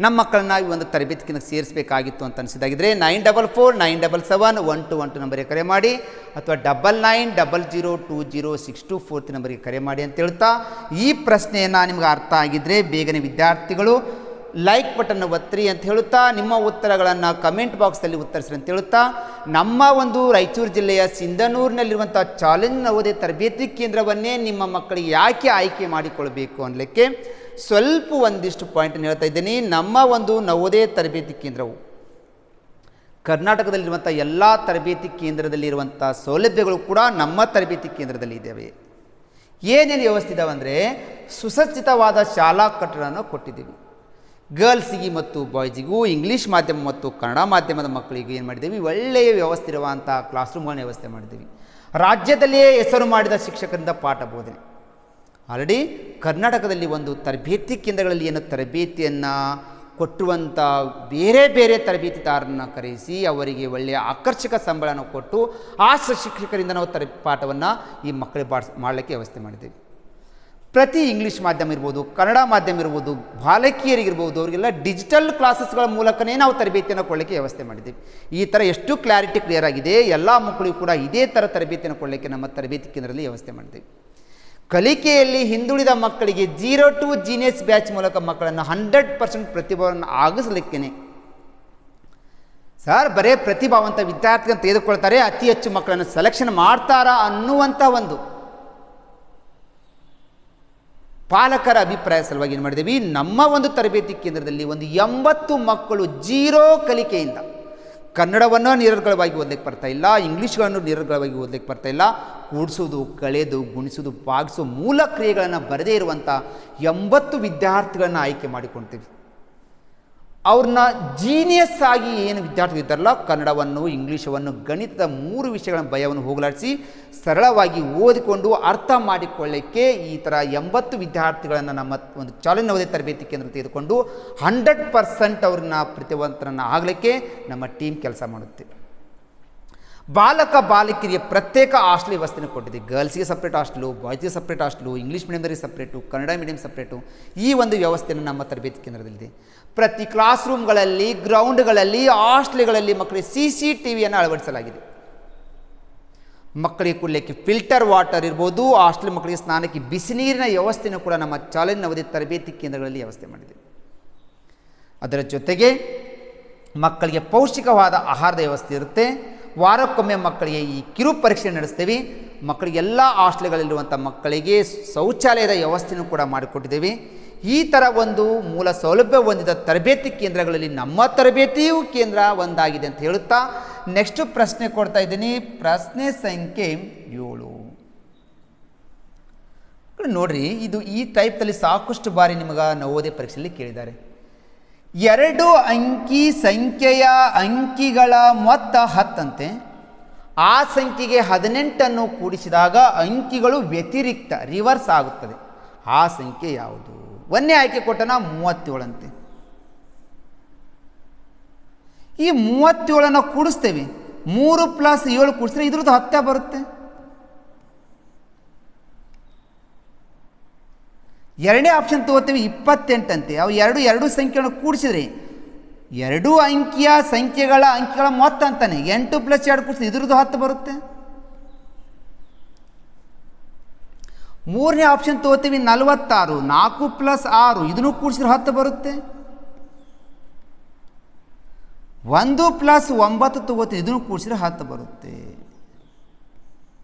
ನಮ್ಮ ಮಕ್ಕಳನ್ನ ಈ ಒಂದು ತರಬೇತಿ ಕೇಂದ್ರಕ್ಕೆ ಸೇರಿಸಬೇಕಾಗಿತ್ತು ಅಂತ ಅನಿಸಿದಾಗಿದ್ದರೆ 9449771212 ನಂಬರಿಗೆ ಕರೆ ಮಾಡಿ, ಅಥವಾ 9900206243 ನಂಬರಿಗೆ ಕರೆ ಮಾಡಿ ಅಂತ ಹೇಳ್ತಾ, ಈ ಪ್ರಶ್ನೆಯನ್ನು ನಿಮ್ಗೆ ಅರ್ಥ ಆಗಿದ್ದರೆ ಬೇಗನೆ ವಿದ್ಯಾರ್ಥಿಗಳು ಲೈಕ್ ಬಟನ್ ಒತ್ತಿರಿ ಅಂತ ಹೇಳುತ್ತಾ, ನಿಮ್ಮ ಉತ್ತರಗಳನ್ನು ಕಮೆಂಟ್ ಬಾಕ್ಸಲ್ಲಿ ಉತ್ತರಿಸ್ರಿ ಅಂತ ಹೇಳುತ್ತಾ, ನಮ್ಮ ಒಂದು ರಾಯಚೂರು ಜಿಲ್ಲೆಯ ಸಿಂಧನೂರಿನಲ್ಲಿರುವಂಥ ಚಾಲೆಂಜ್ ನವೋದಯ ತರಬೇತಿ ಕೇಂದ್ರವನ್ನೇ ನಿಮ್ಮ ಮಕ್ಕಳಿಗೆ ಯಾಕೆ ಆಯ್ಕೆ ಮಾಡಿಕೊಳ್ಬೇಕು ಅನ್ನಲಿಕ್ಕೆ ಸ್ವಲ್ಪ ಒಂದಿಷ್ಟು ಪಾಯಿಂಟನ್ನು ಹೇಳ್ತಾ ಇದ್ದೀನಿ. ನಮ್ಮ ಒಂದು ನವೋದಯ ತರಬೇತಿ ಕೇಂದ್ರವು ಕರ್ನಾಟಕದಲ್ಲಿರುವಂಥ ಎಲ್ಲ ತರಬೇತಿ ಕೇಂದ್ರದಲ್ಲಿರುವಂಥ ಸೌಲಭ್ಯಗಳು ಕೂಡ ನಮ್ಮ ತರಬೇತಿ ಕೇಂದ್ರದಲ್ಲಿ ಇದ್ದಾವೆ. ಏನೇನು ವ್ಯವಸ್ಥೆ ಇದ್ದಾವೆ ಅಂದರೆ, ಸುಸಜ್ಜಿತವಾದ ಶಾಲಾ ಕಟ್ಟಡವನ್ನು ಕೊಟ್ಟಿದ್ದೀವಿ. ಗರ್ಲ್ಸಿಗೆ ಮತ್ತು ಬಾಯ್ಸಿಗೂ, ಇಂಗ್ಲೀಷ್ ಮಾಧ್ಯಮ ಮತ್ತು ಕನ್ನಡ ಮಾಧ್ಯಮದ ಮಕ್ಕಳಿಗೆ ಏನು ಮಾಡಿದ್ದೀವಿ, ಒಳ್ಳೆಯ ವ್ಯವಸ್ಥೆ ಇರುವಂಥ ಕ್ಲಾಸ್ ರೂಮ್ಗಳನ್ನ ವ್ಯವಸ್ಥೆ ಮಾಡಿದ್ದೀವಿ. ರಾಜ್ಯದಲ್ಲಿಯೇ ಹೆಸರು ಮಾಡಿದ ಶಿಕ್ಷಕರಿಂದ ಪಾಠ ಬೋಧನೆ. ಆಲ್ರೆಡಿ ಕರ್ನಾಟಕದಲ್ಲಿ ಒಂದು ತರಬೇತಿ ಕೇಂದ್ರಗಳಲ್ಲಿ ಏನು ತರಬೇತಿಯನ್ನು ಕೊಟ್ಟುವಂಥ ಬೇರೆ ಬೇರೆ ತರಬೇತಿದಾರರನ್ನು ಕರೆಸಿ ಅವರಿಗೆ ಒಳ್ಳೆಯ ಆಕರ್ಷಕ ಸಂಬಳನ ಕೊಟ್ಟು ಆ ಶಿಕ್ಷಕರಿಂದ ನಾವು ಪಾಠವನ್ನು ಈ ಮಕ್ಕಳಿಗೆ ಮಾಡಲಿಕ್ಕೆ ವ್ಯವಸ್ಥೆ ಮಾಡಿದ್ದೀವಿ. ಪ್ರತಿ ಇಂಗ್ಲೀಷ್ ಮಾಧ್ಯಮ ಇರ್ಬೋದು, ಕನ್ನಡ ಮಾಧ್ಯಮ ಇರ್ಬೋದು, ಬಾಲಕಿಯರಿಗಿರ್ಬೋದು, ಅವರಿಗೆಲ್ಲ ಡಿಜಿಟಲ್ ಕ್ಲಾಸಸ್ಗಳ ಮೂಲಕನೇ ನಾವು ತರಬೇತಿಯನ್ನು ಕೊಡಲಿಕ್ಕೆ ವ್ಯವಸ್ಥೆ ಮಾಡಿದ್ದೀವಿ. ಈ ಥರ ಎಷ್ಟು ಕ್ಲಾರಿಟಿ ಕ್ಲಿಯರ್ ಆಗಿದೆ, ಎಲ್ಲ ಮಕ್ಕಳಿಗೂ ಕೂಡ ಇದೇ ಥರ ತರಬೇತಿಯನ್ನು ಕೊಡಲಿಕ್ಕೆ ನಮ್ಮ ತರಬೇತಿ ಕೇಂದ್ರದಲ್ಲಿ ವ್ಯವಸ್ಥೆ ಮಾಡಿದ್ದೀವಿ. ಕಲಿಕೆಯಲ್ಲಿ ಹಿಂದುಳಿದ ಮಕ್ಕಳಿಗೆ 0 to ಜೀನಿಯಸ್ ಬ್ಯಾಚ್ ಮೂಲಕ ಮಕ್ಕಳನ್ನು 100% ಪ್ರತಿಭಾವನ್ನು ಆಗಿಸಲಿಕ್ಕೇನೆ ಸರ್, ಬರೇ ಪ್ರತಿಭಾವಂತ ವಿದ್ಯಾರ್ಥಿಗಳನ್ನು ತೆಗೆದುಕೊಳ್ತಾರೆ, ಅತಿ ಹೆಚ್ಚು ಮಕ್ಕಳನ್ನು ಸೆಲೆಕ್ಷನ್ ಮಾಡ್ತಾರಾ ಅನ್ನುವಂಥ ಒಂದು ಪಾಲಕರ ಅಭಿಪ್ರಾಯ ಸಲುವಾಗಿ ಏನು ಮಾಡಿದ್ದೀವಿ, ನಮ್ಮ ಒಂದು ತರಬೇತಿ ಕೇಂದ್ರದಲ್ಲಿ ಒಂದು 80 ಮಕ್ಕಳು 0 ಕಲಿಕೆಯಿಂದ ಕನ್ನಡವನ್ನು ನಿರರ್ಗಳವಾಗಿ ಓದಲಿಕ್ಕೆ ಬರ್ತಾ ಇಲ್ಲ, ಇಂಗ್ಲೀಷ್ಗಳನ್ನು ನಿರರ್ಗಳವಾಗಿ ಓದಲಿಕ್ಕೆ ಬರ್ತಾ ಇಲ್ಲ, ಕೂಡಿಸೋದು, ಕಳೆದು, ಗುಣಿಸೋದು, ಭಾಗಿಸೋ ಮೂಲ ಕ್ರಿಯೆಗಳನ್ನು ಬರದೇ ಇರುವಂಥ 80 ವಿದ್ಯಾರ್ಥಿಗಳನ್ನು ಆಯ್ಕೆ ಮಾಡಿಕೊಳ್ತೀವಿ. ಅವ್ರನ್ನ ಜೀನಿಯಸ್ ಆಗಿ ಏನು ವಿದ್ಯಾರ್ಥಿಗಳು ಇದ್ದಾರಲ್ಲ, ಕನ್ನಡವನ್ನು, ಇಂಗ್ಲೀಷವನ್ನು, ಗಣಿತದ 3 ವಿಷಯಗಳ ಭಯವನ್ನು ಹೋಗಲಾಡಿಸಿ ಸರಳವಾಗಿ ಓದಿಕೊಂಡು ಅರ್ಥ ಮಾಡಿಕೊಳ್ಳಿಕ್ಕೆ ಈ ಥರ 80 ವಿದ್ಯಾರ್ಥಿಗಳನ್ನು ನಮ್ಮ ಒಂದು ಚಾಲೆಂಜ್ ನವೋದಯ ತರಬೇತಿ ಕೇಂದ್ರ ತೆಗೆದುಕೊಂಡು 100% ಅವ್ರನ್ನ ಪ್ರತಿಭಾವಂತರನ್ನು ಆಗಲಿಕ್ಕೆ ನಮ್ಮ ಟೀಮ್ ಕೆಲಸ ಮಾಡುತ್ತೆ. ಬಾಲಕ ಬಾಲಕಿಯರಿಗೆ ಪ್ರತ್ಯೇಕ ಹಾಸ್ಟೆಲ್ ವ್ಯವಸ್ಥೆನ ಕೊಟ್ಟಿದ್ದೀವಿ. ಗರ್ಲ್ಸ್ಗೆ ಸಪ್ರೇಟ್ ಹಾಸ್ಟೆಲು, ಬಾಯ್ಸ್ಗೆ ಸಪ್ರೇಟ್ ಹಾಸ್ಟೆಲು, ಇಂಗ್ಲೀಷ್ ಮೀಡಿಯಮ್ದವರಿಗೆ ಸಪ್ರೇಟು, ಕನ್ನಡ ಮೀಡಿಯಮ್ ಸಪ್ರೇಟು. ಈ ಒಂದು ವ್ಯವಸ್ಥೆಯನ್ನು ನಮ್ಮ ತರಬೇತಿ ಕೇಂದ್ರದಲ್ಲಿದೆ. ಪ್ರತಿ ಕ್ಲಾಸ್ ರೂಮ್ಗಳಲ್ಲಿ, ಗ್ರೌಂಡ್ಗಳಲ್ಲಿ, ಹಾಸ್ಟೆಲ್ಗಳಲ್ಲಿ ಮಕ್ಕಳಿಗೆ CCTV ಅಳವಡಿಸಲಾಗಿದೆ. ಮಕ್ಕಳಿಗೆ ಕುಡಿಯಲಿಕ್ಕೆ ಫಿಲ್ಟರ್ ವಾಟರ್ ಇರ್ಬೋದು, ಹಾಸ್ಟೆಲ್ ಮಕ್ಕಳಿಗೆ ಸ್ನಾನಕ್ಕೆ ಬಿಸಿ ನೀರಿನ ವ್ಯವಸ್ಥೆಯನ್ನು ಕೂಡ ನಮ್ಮ ಚಾಲೆಂಜ್ ನವೋದಯ ತರಬೇತಿ ಕೇಂದ್ರಗಳಲ್ಲಿ ವ್ಯವಸ್ಥೆ ಮಾಡಿದ್ದೀವಿ. ಅದರ ಜೊತೆಗೆ ಮಕ್ಕಳಿಗೆ ಪೌಷ್ಟಿಕವಾದ ಆಹಾರದ ವ್ಯವಸ್ಥೆ ಇರುತ್ತೆ. ವಾರಕ್ಕೊಮ್ಮೆ ಮಕ್ಕಳಿಗೆ ಈ ಕಿರು ಪರೀಕ್ಷೆ ನಡೆಸ್ತೀವಿ. ಮಕ್ಕಳಿಗೆಲ್ಲ ಹಾಸ್ಟೆಲ್ಗಳಲ್ಲಿರುವಂಥ ಮಕ್ಕಳಿಗೆ ಶೌಚಾಲಯದ ವ್ಯವಸ್ಥೆಯನ್ನು ಕೂಡ ಮಾಡಿಕೊಟ್ಟಿದ್ದೀವಿ. ಈ ಥರ ಒಂದು ಮೂಲ ಸೌಲಭ್ಯ ಹೊಂದಿದ ತರಬೇತಿ ಕೇಂದ್ರಗಳಲ್ಲಿ ನಮ್ಮ ತರಬೇತಿಯೂ ಕೇಂದ್ರ ಒಂದಾಗಿದೆ ಅಂತ ಹೇಳುತ್ತಾ ನೆಕ್ಸ್ಟ್ ಪ್ರಶ್ನೆ ಕೊಡ್ತಾ ಇದ್ದೀನಿ. ಪ್ರಶ್ನೆ ಸಂಖ್ಯೆ 7 ನೋಡ್ರಿ, ಇದು ಈ ಟೈಪ್ನಲ್ಲಿ ಸಾಕಷ್ಟು ಬಾರಿ ನಿಮಗೆ ನವೋದಯ ಪರೀಕ್ಷೆಯಲ್ಲಿ ಕೇಳಿದ್ದಾರೆ. ಎರಡು ಅಂಕಿ ಸಂಖ್ಯೆಯ ಅಂಕಿಗಳ ಮೊತ್ತ 10 ಅಂತೆ. ಆ ಸಂಖ್ಯೆಗೆ 18 ಕೂಡಿಸಿದಾಗ ಅಂಕಿಗಳು ವ್ಯತಿರಿಕ್ತ ರಿವರ್ಸ್ ಆಗುತ್ತದೆ. ಆ ಸಂಖ್ಯೆ ಯಾವುದು? ಒಂದನೇ ಆಯ್ಕೆ ಕೊಟ್ಟನ 37 ಅಂತೆ. ಈ 37 ಕೂಡಿಸ್ತೇವೆ. 3 + 7 ಕೂಡಿಸಿದ್ರೆ ಇದ್ರದ್ದು 10 ಬರುತ್ತೆ. ಎರಡನೇ ಆಪ್ಷನ್ ತಗೋತೀವಿ 28 ಅಂತೆ. ಅವು ಎರಡು ಸಂಖ್ಯೆಗಳನ್ನು ಕೂಡಿಸಿದ್ರೆ ಎರಡು ಅಂಕಿಯ ಸಂಖ್ಯೆಗಳ ಅಂಕಿಗಳ ಮೊತ್ತ ಅಂತಾನೆ. 8 + 2 ಕೂಡಿಸಿದ್ರೆ ಇದ್ರದ್ದು 10 ಬರುತ್ತೆ. ಮೂರನೇ ಆಪ್ಷನ್ ತಗೋತೀವಿ 46. 4 + 6 ಇದನ್ನು ಕೂಡಿಸಿದ್ರೆ 10 ಬರುತ್ತೆ. 1 + 9 ತಗೋತೀವಿ, ಇದನ್ನು ಕೂಡಿಸಿದ್ರೆ 10 ಬರುತ್ತೆ.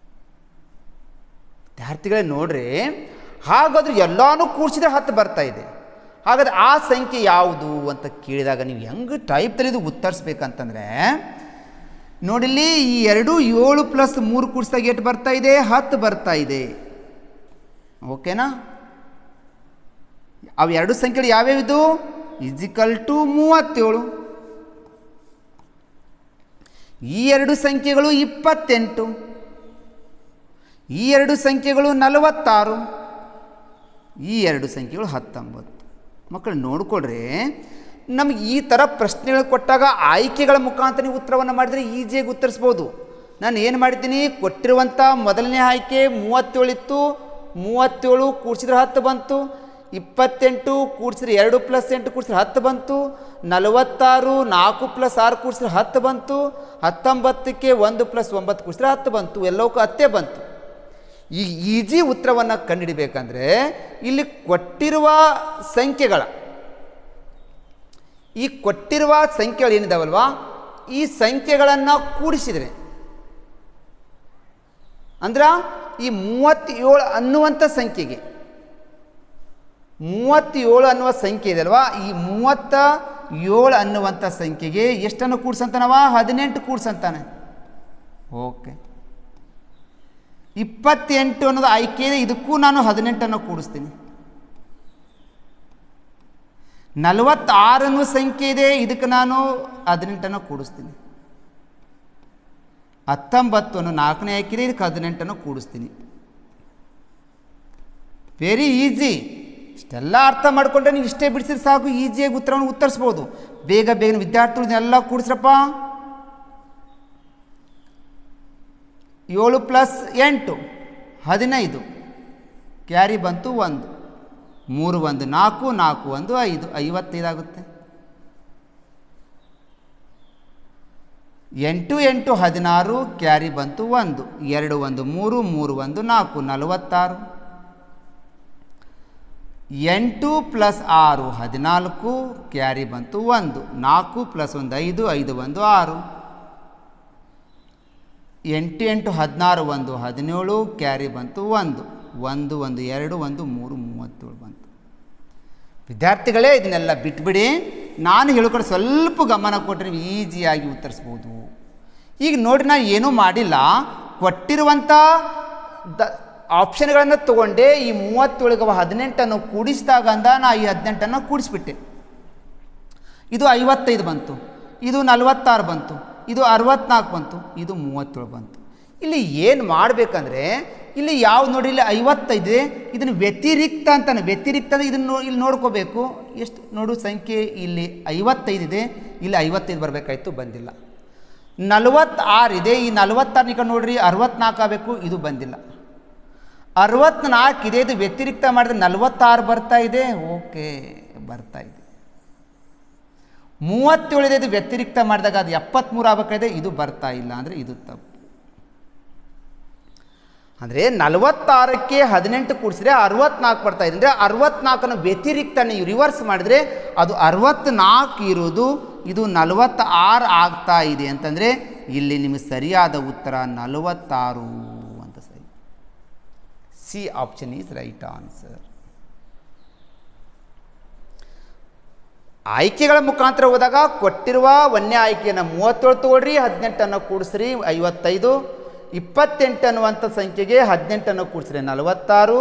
ವಿದ್ಯಾರ್ಥಿಗಳೇ ನೋಡ್ರಿ, ಹಾಗಾದ್ರೆ ಎಲ್ಲಾನು ಕೂಡಿಸಿದ್ರೆ 10 ಬರ್ತಾ ಇದೆ. ಹಾಗಾದ್ರೆ ಆ ಸಂಖ್ಯೆ ಯಾವುದು ಅಂತ ಕೇಳಿದಾಗ ನೀವು ಹೆಂಗೆ ಟೈಪ್ದಲ್ಲಿ ಇದು ಉತ್ತರಿಸ್ಬೇಕಂತಂದರೆ ನೋಡಿಲ್ಲಿ, ಈ 2 7 + 3 ಕೂಡಿಸಿದಾಗ ಎಷ್ಟು ಬರ್ತಾ ಇದೆ? 10 ಬರ್ತಾ ಇದೆ. ಓಕೆನಾ? ಅವು ಎರಡು ಸಂಖ್ಯೆಗಳು ಯಾವ್ಯಾವಿದು? = 37. ಈ ಎರಡು ಸಂಖ್ಯೆಗಳು 28. ಈ ಎರಡು ಸಂಖ್ಯೆಗಳು 46. ಈ ಎರಡು ಸಂಖ್ಯೆಗಳು 19. ಮಕ್ಕಳು ನೋಡ್ಕೊಳ್ರಿ, ನಮಗೆ ಈ ಥರ ಪ್ರಶ್ನೆಗಳು ಕೊಟ್ಟಾಗ ಆಯ್ಕೆಗಳ ಮುಖಾಂತರ ನೀವು ಉತ್ತರವನ್ನು ಮಾಡಿದರೆ ಈಸಿಯಾಗಿ ಉತ್ತರಿಸ್ಬೋದು. ನಾನು ಏನು ಮಾಡಿದ್ದೀನಿ, ಕೊಟ್ಟಿರುವಂಥ ಮೊದಲನೇ ಆಯ್ಕೆ 37 ಇತ್ತು. 37 ಕೂಡಿಸಿದ್ರೆ 10 ಬಂತು. 28 ಕೂಡಿಸಿದ್ರೆ 2 + 8 ಕೂಡಿಸಿದ್ರೆ 10 ಬಂತು. 46 4 + 6 ಕೂಡಿಸಿದ್ರೆ 10 ಬಂತು. 19ಕ್ಕೆ 1 + 9 ಕೂಡಿಸಿದ್ರೆ 10 ಬಂತು. ಎಲ್ಲವಕ್ಕೂ 10 ಬಂತು. ಈ ಈಜಿ ಉತ್ತರವನ್ನು ಕಂಡುಹಿಡಬೇಕಂದ್ರೆ ಇಲ್ಲಿ ಕೊಟ್ಟಿರುವ ಸಂಖ್ಯೆಗಳು ಏನಿದಾವಲ್ವಾ, ಈ ಸಂಖ್ಯೆಗಳನ್ನು ಕೂಡಿಸಿದರೆ ಅಂದ್ರೆ ಈ 37 ಅನ್ನುವಂಥ ಸಂಖ್ಯೆಗೆ 37 ಅನ್ನುವ ಸಂಖ್ಯೆ ಇದೆ ಅಲ್ವಾ, ಈ 37 ಅನ್ನುವಂಥ ಸಂಖ್ಯೆಗೆ ಎಷ್ಟನ್ನು ಕೂಡಿಸಂತಾನವ? 18 ಕೂಡಿಸಂತಾನೆ. ಓಕೆ, 28 ಅನ್ನೋದು ಆಯ್ಕೆ ಇದೆ, ಇದಕ್ಕೂ ನಾನು 18 ಕೂಡಿಸ್ತೀನಿ. 46 ಅನ್ನುವ ಸಂಖ್ಯೆ ಇದೆ, ಇದಕ್ಕೆ ನಾನು 18 ಕೂಡಿಸ್ತೀನಿ. 19 ಅನ್ನೋ 4ನೇ ಆಯ್ಕೆ ಇದೆ, ಇದಕ್ಕೆ 18 ಕೂಡಿಸ್ತೀನಿ. Very easy. ಇಷ್ಟೆಲ್ಲ ಅರ್ಥ ಮಾಡಿಕೊಂಡ್ರೆ ನೀವು ಇಷ್ಟೇ ಬಿಡಿಸಿದ್ರೆ ಸಾಕು, ಈಸಿಯಾಗಿ ಉತ್ತರವನ್ನು ಉತ್ತರಿಸ್ಬೋದು. ಬೇಗ ವಿದ್ಯಾರ್ಥಿಗಳನ್ನೆಲ್ಲ ಕೂಡಿಸ್ರಪ್ಪ. 7 + 8 15. ಕ್ಯಾರಿ ಬಂತು 1. 3 1 4 4 1 5 55 ಆಗುತ್ತೆ. 8 8 16. ಕ್ಯಾರಿ ಬಂತು 1. 2 1 3 3 1 4 46. 8 + 6 14. ಕ್ಯಾರಿ ಬಂತು 1. 4 + 1 5 5 1 6. 8 8 16 1 17. ಕ್ಯಾರಿ ಬಂತು 1. 1 1 2 1 3 37 ಬಂತು. ವಿದ್ಯಾರ್ಥಿಗಳೇ, ಇದನ್ನೆಲ್ಲ ಬಿಟ್ಬಿಡಿ. ನಾನು ಹೇಳ್ಕೊಂಡು ಸ್ವಲ್ಪ ಗಮನ ಕೊಟ್ಟರೆ ನೀವು ಈಸಿಯಾಗಿ ಉತ್ತರಿಸ್ಬೋದು. ಈಗ ನೋಡಿ, ನಾನು ಏನೂ ಮಾಡಿಲ್ಲ. ಕೊಟ್ಟಿರುವಂಥ ಆಪ್ಷನ್ಗಳನ್ನು ತೊಗೊಂಡೆ. ಈ 37ಗೆ 18 ಕೂಡಿಸಿದಾಗ ನಾ ಈ 18 ಕೂಡಿಸ್ಬಿಟ್ಟೆ. ಇದು 55 ಬಂತು, ಇದು 46 ಬಂತು, ಇದು 64 ಬಂತು, ಇದು 37 ಬಂತು. ಇಲ್ಲಿ ಏನು ಮಾಡಬೇಕಂದ್ರೆ, ಇಲ್ಲಿ ಯಾವ್ದು ನೋಡಿ, ಇಲ್ಲಿ 55 ಇದೆ, ಇದನ್ನು ವ್ಯತಿರಿಕ್ತ ಅಂತಾನೆ. ವ್ಯತಿರಿಕ್ತ ಅಂದರೆ ಇದನ್ನು ಇಲ್ಲಿ ನೋಡ್ಕೋಬೇಕು. ಎಷ್ಟು ನೋಡು, ಸಂಖ್ಯೆ ಇಲ್ಲಿ 55 ಇದೆ, ಇಲ್ಲಿ 55 ಬರಬೇಕಾಯ್ತು, ಬಂದಿಲ್ಲ. 46 ಇದೆ, ಈ 46 ಈಗ ನೋಡ್ರಿ 64 ಆಗಬೇಕು, ಇದು ಬಂದಿಲ್ಲ. 64 ಇದೆ, ಇದು ವ್ಯತಿರಿಕ್ತ ಮಾಡಿದ್ರೆ 46 ಬರ್ತಾ ಇದೆ. ಓಕೆ, ಬರ್ತಾ ಇದೆ. 37 ಇದೆ, ಇದು ವ್ಯತಿರಿಕ್ತ ಮಾಡಿದಾಗ ಅದು 73 ಆಗಬೇಕಾಗಿದೆ, ಇದು ಬರ್ತಾ ಇಲ್ಲ. ಅಂದರೆ ಇದು ತಪ್ಪು. ಅಂದರೆ 46ಕ್ಕೆ 18 ಕೂಡಿಸಿದ್ರೆ 64 ಬರ್ತಾ ಇದೆ. ಅಂದರೆ 64ನ ವ್ಯತಿರಿಕ್ತ ನೀವು ರಿವರ್ಸ್ ಮಾಡಿದರೆ ಅದು 64 ಇರೋದು, ಇದು 46 ಆಗ್ತಾ ಇದೆ ಅಂತಂದರೆ ಇಲ್ಲಿ ನಿಮಗೆ ಸರಿಯಾದ ಉತ್ತರ 46 ಅಂತ. ಸರಿ, C option is right answer. ಆಯ್ಕೆಗಳ ಮುಖಾಂತರ ಹೋದಾಗ ಕೊಟ್ಟಿರುವ ಒಂದನೇ ಆಯ್ಕೆಯನ್ನು 37 ತಗೊಳ್ರಿ, 18 ಕೂಡಿಸ್ರಿ 55. 28 ಅನ್ನುವಂಥ ಸಂಖ್ಯೆಗೆ 18 ಕೂಡಿಸ್ರಿ 46.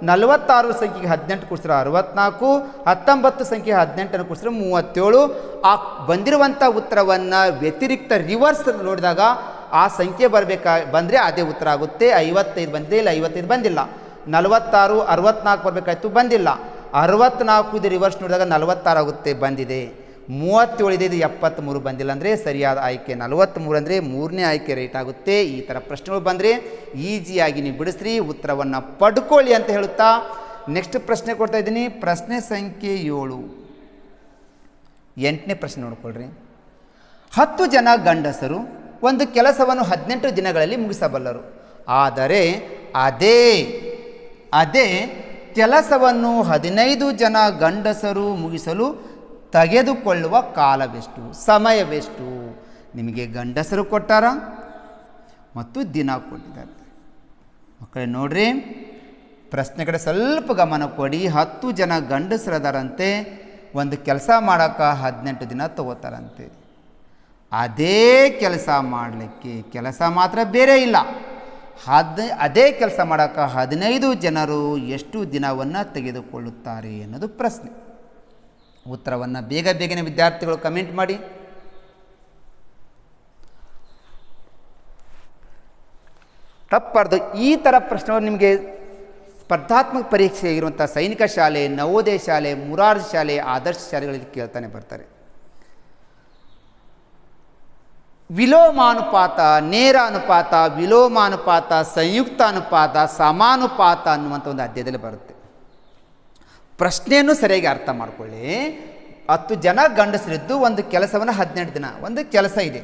46 ಸಂಖ್ಯೆಗೆ 18 ಕೂಡಿಸಿದ್ರೆ 64, 19 ಸಂಖ್ಯೆಗೆ 18 ಕೂಡಿಸಿದ್ರೆ 37. ಆ ಬಂದಿರುವಂಥ ಉತ್ತರವನ್ನು ವ್ಯತಿರಿಕ್ತ ರಿವರ್ಸ್ ನೋಡಿದಾಗ ಆ ಸಂಖ್ಯೆ ಬಂದರೆ ಅದೇ ಉತ್ತರ ಆಗುತ್ತೆ. 55 ಬಂದಿದೆ, ಇಲ್ಲ 55 ಬಂದಿಲ್ಲ. 46, 64 ಬರಬೇಕಾಯ್ತು, ಬಂದಿಲ್ಲ. 64 ಇದು ರಿವರ್ಸ್ ನೋಡಿದಾಗ 46 ಆಗುತ್ತೆ, ಬಂದಿದೆ. 37 ಇದೆ, ಇದು 73 ಬಂದಿಲ್ಲ. ಅಂದರೆ ಸರಿಯಾದ ಆಯ್ಕೆ 43 ಅಂದರೆ ಮೂರನೇ ಆಯ್ಕೆ ರೈಟ್ ಆಗುತ್ತೆ. ಈ ಥರ ಪ್ರಶ್ನೆಗಳು ಬಂದರೆ ಈಸಿಯಾಗಿ ನೀವು ಬಿಡಿಸ್ರಿ, ಉತ್ತರವನ್ನು ಪಡ್ಕೊಳ್ಳಿ ಅಂತ ಹೇಳುತ್ತಾ ನೆಕ್ಸ್ಟ್ ಪ್ರಶ್ನೆ ಕೊಡ್ತಾ ಇದ್ದೀನಿ. ಪ್ರಶ್ನೆ ಸಂಖ್ಯೆ 7, 8ನೇ ಪ್ರಶ್ನೆ ನೋಡ್ಕೊಳ್ರಿ. 10 ಜನ ಗಂಡಸರು ಒಂದು ಕೆಲಸವನ್ನು 18 ದಿನಗಳಲ್ಲಿ ಮುಗಿಸಬಲ್ಲರು. ಆದರೆ ಅದೇ ಕೆಲಸವನ್ನು 15 ಜನ ಗಂಡಸರು ಮುಗಿಸಲು ತೆಗೆದುಕೊಳ್ಳುವ ಕಾಲವೆಷ್ಟು, ಸಮಯವೆಷ್ಟು? ನಿಮಗೆ ಗಂಡಸರು ಕೊಟ್ಟಾರ ಮತ್ತು ದಿನ ಕೊಟ್ಟಿದ್ದಾರೆ. ಮಕ್ಕಳೇ ನೋಡ್ರಿ, ಪ್ರಶ್ನೆ ಕಡೆ ಸ್ವಲ್ಪ ಗಮನ ಕೊಡಿ. 10 ಜನ ಗಂಡಸರದಾರಂತೆ, ಒಂದು ಕೆಲಸ ಮಾಡೋಕೆ 18 ದಿನ ತಗೋತಾರಂತೆ. ಅದೇ ಕೆಲಸ ಮಾಡಲಿಕ್ಕೆ ಕೆಲಸ ಮಾತ್ರ ಬೇರೆ ಇಲ್ಲ, ಅದೇ ಕೆಲಸ ಮಾಡೋಕೆ 15 ಜನರು ಎಷ್ಟು ದಿನವನ್ನು ತೆಗೆದುಕೊಳ್ಳುತ್ತಾರೆ ಅನ್ನೋದು ಪ್ರಶ್ನೆ. ಉತ್ತರವನ್ನು ಬೇಗನೆ ವಿದ್ಯಾರ್ಥಿಗಳು ಕಮೆಂಟ್ ಮಾಡಿ. ತಪ್ಪಾರ್ದು. ಈ ಥರ ಪ್ರಶ್ನೆಗಳು ನಿಮಗೆ ಸ್ಪರ್ಧಾತ್ಮಕ ಪರೀಕ್ಷೆ ಇರುವಂಥ ಸೈನಿಕ ಶಾಲೆ, ನವೋದಯ ಶಾಲೆ, ಮುರಾರ್ಜಿ ಶಾಲೆ, ಆದರ್ಶ ಶಾಲೆಗಳಲ್ಲಿ ಕೇಳ್ತಾನೆ ಬರ್ತಾರೆ. ವಿಲೋಮಾನುಪಾತ, ನೇರ ಅನುಪಾತ, ವಿಲೋಮಾನುಪಾತ, ಸಂಯುಕ್ತ ಅನುಪಾತ, ಸಮಾನುಪಾತ ಅನ್ನುವಂಥ ಒಂದು ಅಧ್ಯಾಯದಲ್ಲಿ ಬರುತ್ತೆ. ಪ್ರಶ್ನೆಯನ್ನು ಸರಿಯಾಗಿ ಅರ್ಥ ಮಾಡಿಕೊಳ್ಳಿ. 10 ಜನ ಗಂಡಸರಿದ್ದು ಒಂದು ಕೆಲಸವನ್ನು 18 ದಿನ, ಒಂದು ಕೆಲಸ ಇದೆ,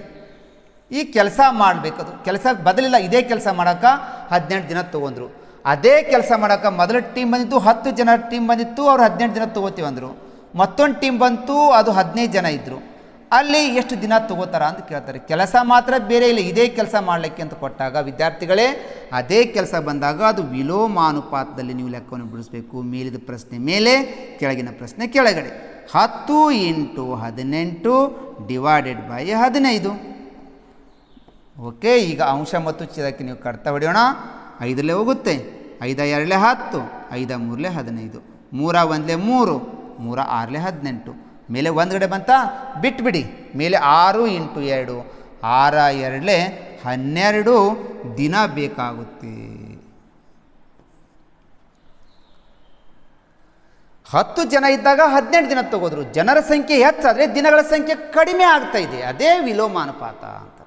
ಈ ಕೆಲಸ ಮಾಡಬೇಕದು, ಕೆಲಸ ಬದಲಿಲ್ಲ, ಇದೇ ಕೆಲಸ ಮಾಡೋಕೆ 18 ದಿನ ತೊಗೊಂಡ್ರು. ಅದೇ ಕೆಲಸ ಮಾಡೋಕೆ ಮೊದಲ ಟೀಮ್ ಬಂದಿತ್ತು, 10 ಜನ ಟೀಮ್ ಬಂದಿತ್ತು, ಅವ್ರು 18 ದಿನ ತೊಗೋತೀವಿ ಅಂದರು. ಮತ್ತೊಂದು ಟೀಮ್ ಬಂತು, ಅದು 15 ಜನ ಇದ್ದರು. ಅಲ್ಲಿ ಎಷ್ಟು ದಿನ ತಗೋತಾರ ಅಂತ ಕೇಳ್ತಾರೆ. ಕೆಲಸ ಮಾತ್ರ ಬೇರೆ ಇಲ್ಲ, ಇದೇ ಕೆಲಸ ಮಾಡಲಿಕ್ಕೆ ಅಂತ ಕೊಟ್ಟಾಗ ವಿದ್ಯಾರ್ಥಿಗಳೇ ಅದೇ ಕೆಲಸ ಬಂದಾಗ ಅದು ವಿಲೋಮಾನುಪಾತದಲ್ಲಿ ನೀವು ಲೆಕ್ಕವನ್ನು ಬಿಡಿಸಬೇಕು. ಮೇಲಿದ ಪ್ರಶ್ನೆ ಮೇಲೆ, ಕೆಳಗಿನ ಪ್ರಶ್ನೆ ಕೆಳಗಡೆ. 10 × 18 ಡಿವೈಡೆಡ್ ಬೈ 15. ಓಕೆ, ಈಗ ಅಂಶ ಮತ್ತು ಛೇದಕ್ಕೆ ನೀವು ಕಡ್ತಾ ಹೊಡೆಯೋಣ. 5 ಹೋಗುತ್ತೆ, 5 2 10, 5 3 15, 3 1 3, 3 6 18. ಮೇಲೆ ಒಂದು ಕಡೆ ಬಂತ ಬಿಟ್ಬಿಡಿ. ಮೇಲೆ 6 × 2, 6 2 12 ದಿನ ಬೇಕಾಗುತ್ತೆ. 10 ಜನ ಇದ್ದಾಗ 18 ದಿನ ತಗೋದ್ರು. ಜನರ ಸಂಖ್ಯೆ ಹೆಚ್ಚಾದರೆ ದಿನಗಳ ಸಂಖ್ಯೆ ಕಡಿಮೆ ಆಗ್ತಾ ಇದೆ, ಅದೇ ವಿಲೋಮಾನುಪಾತ ಅಂತ.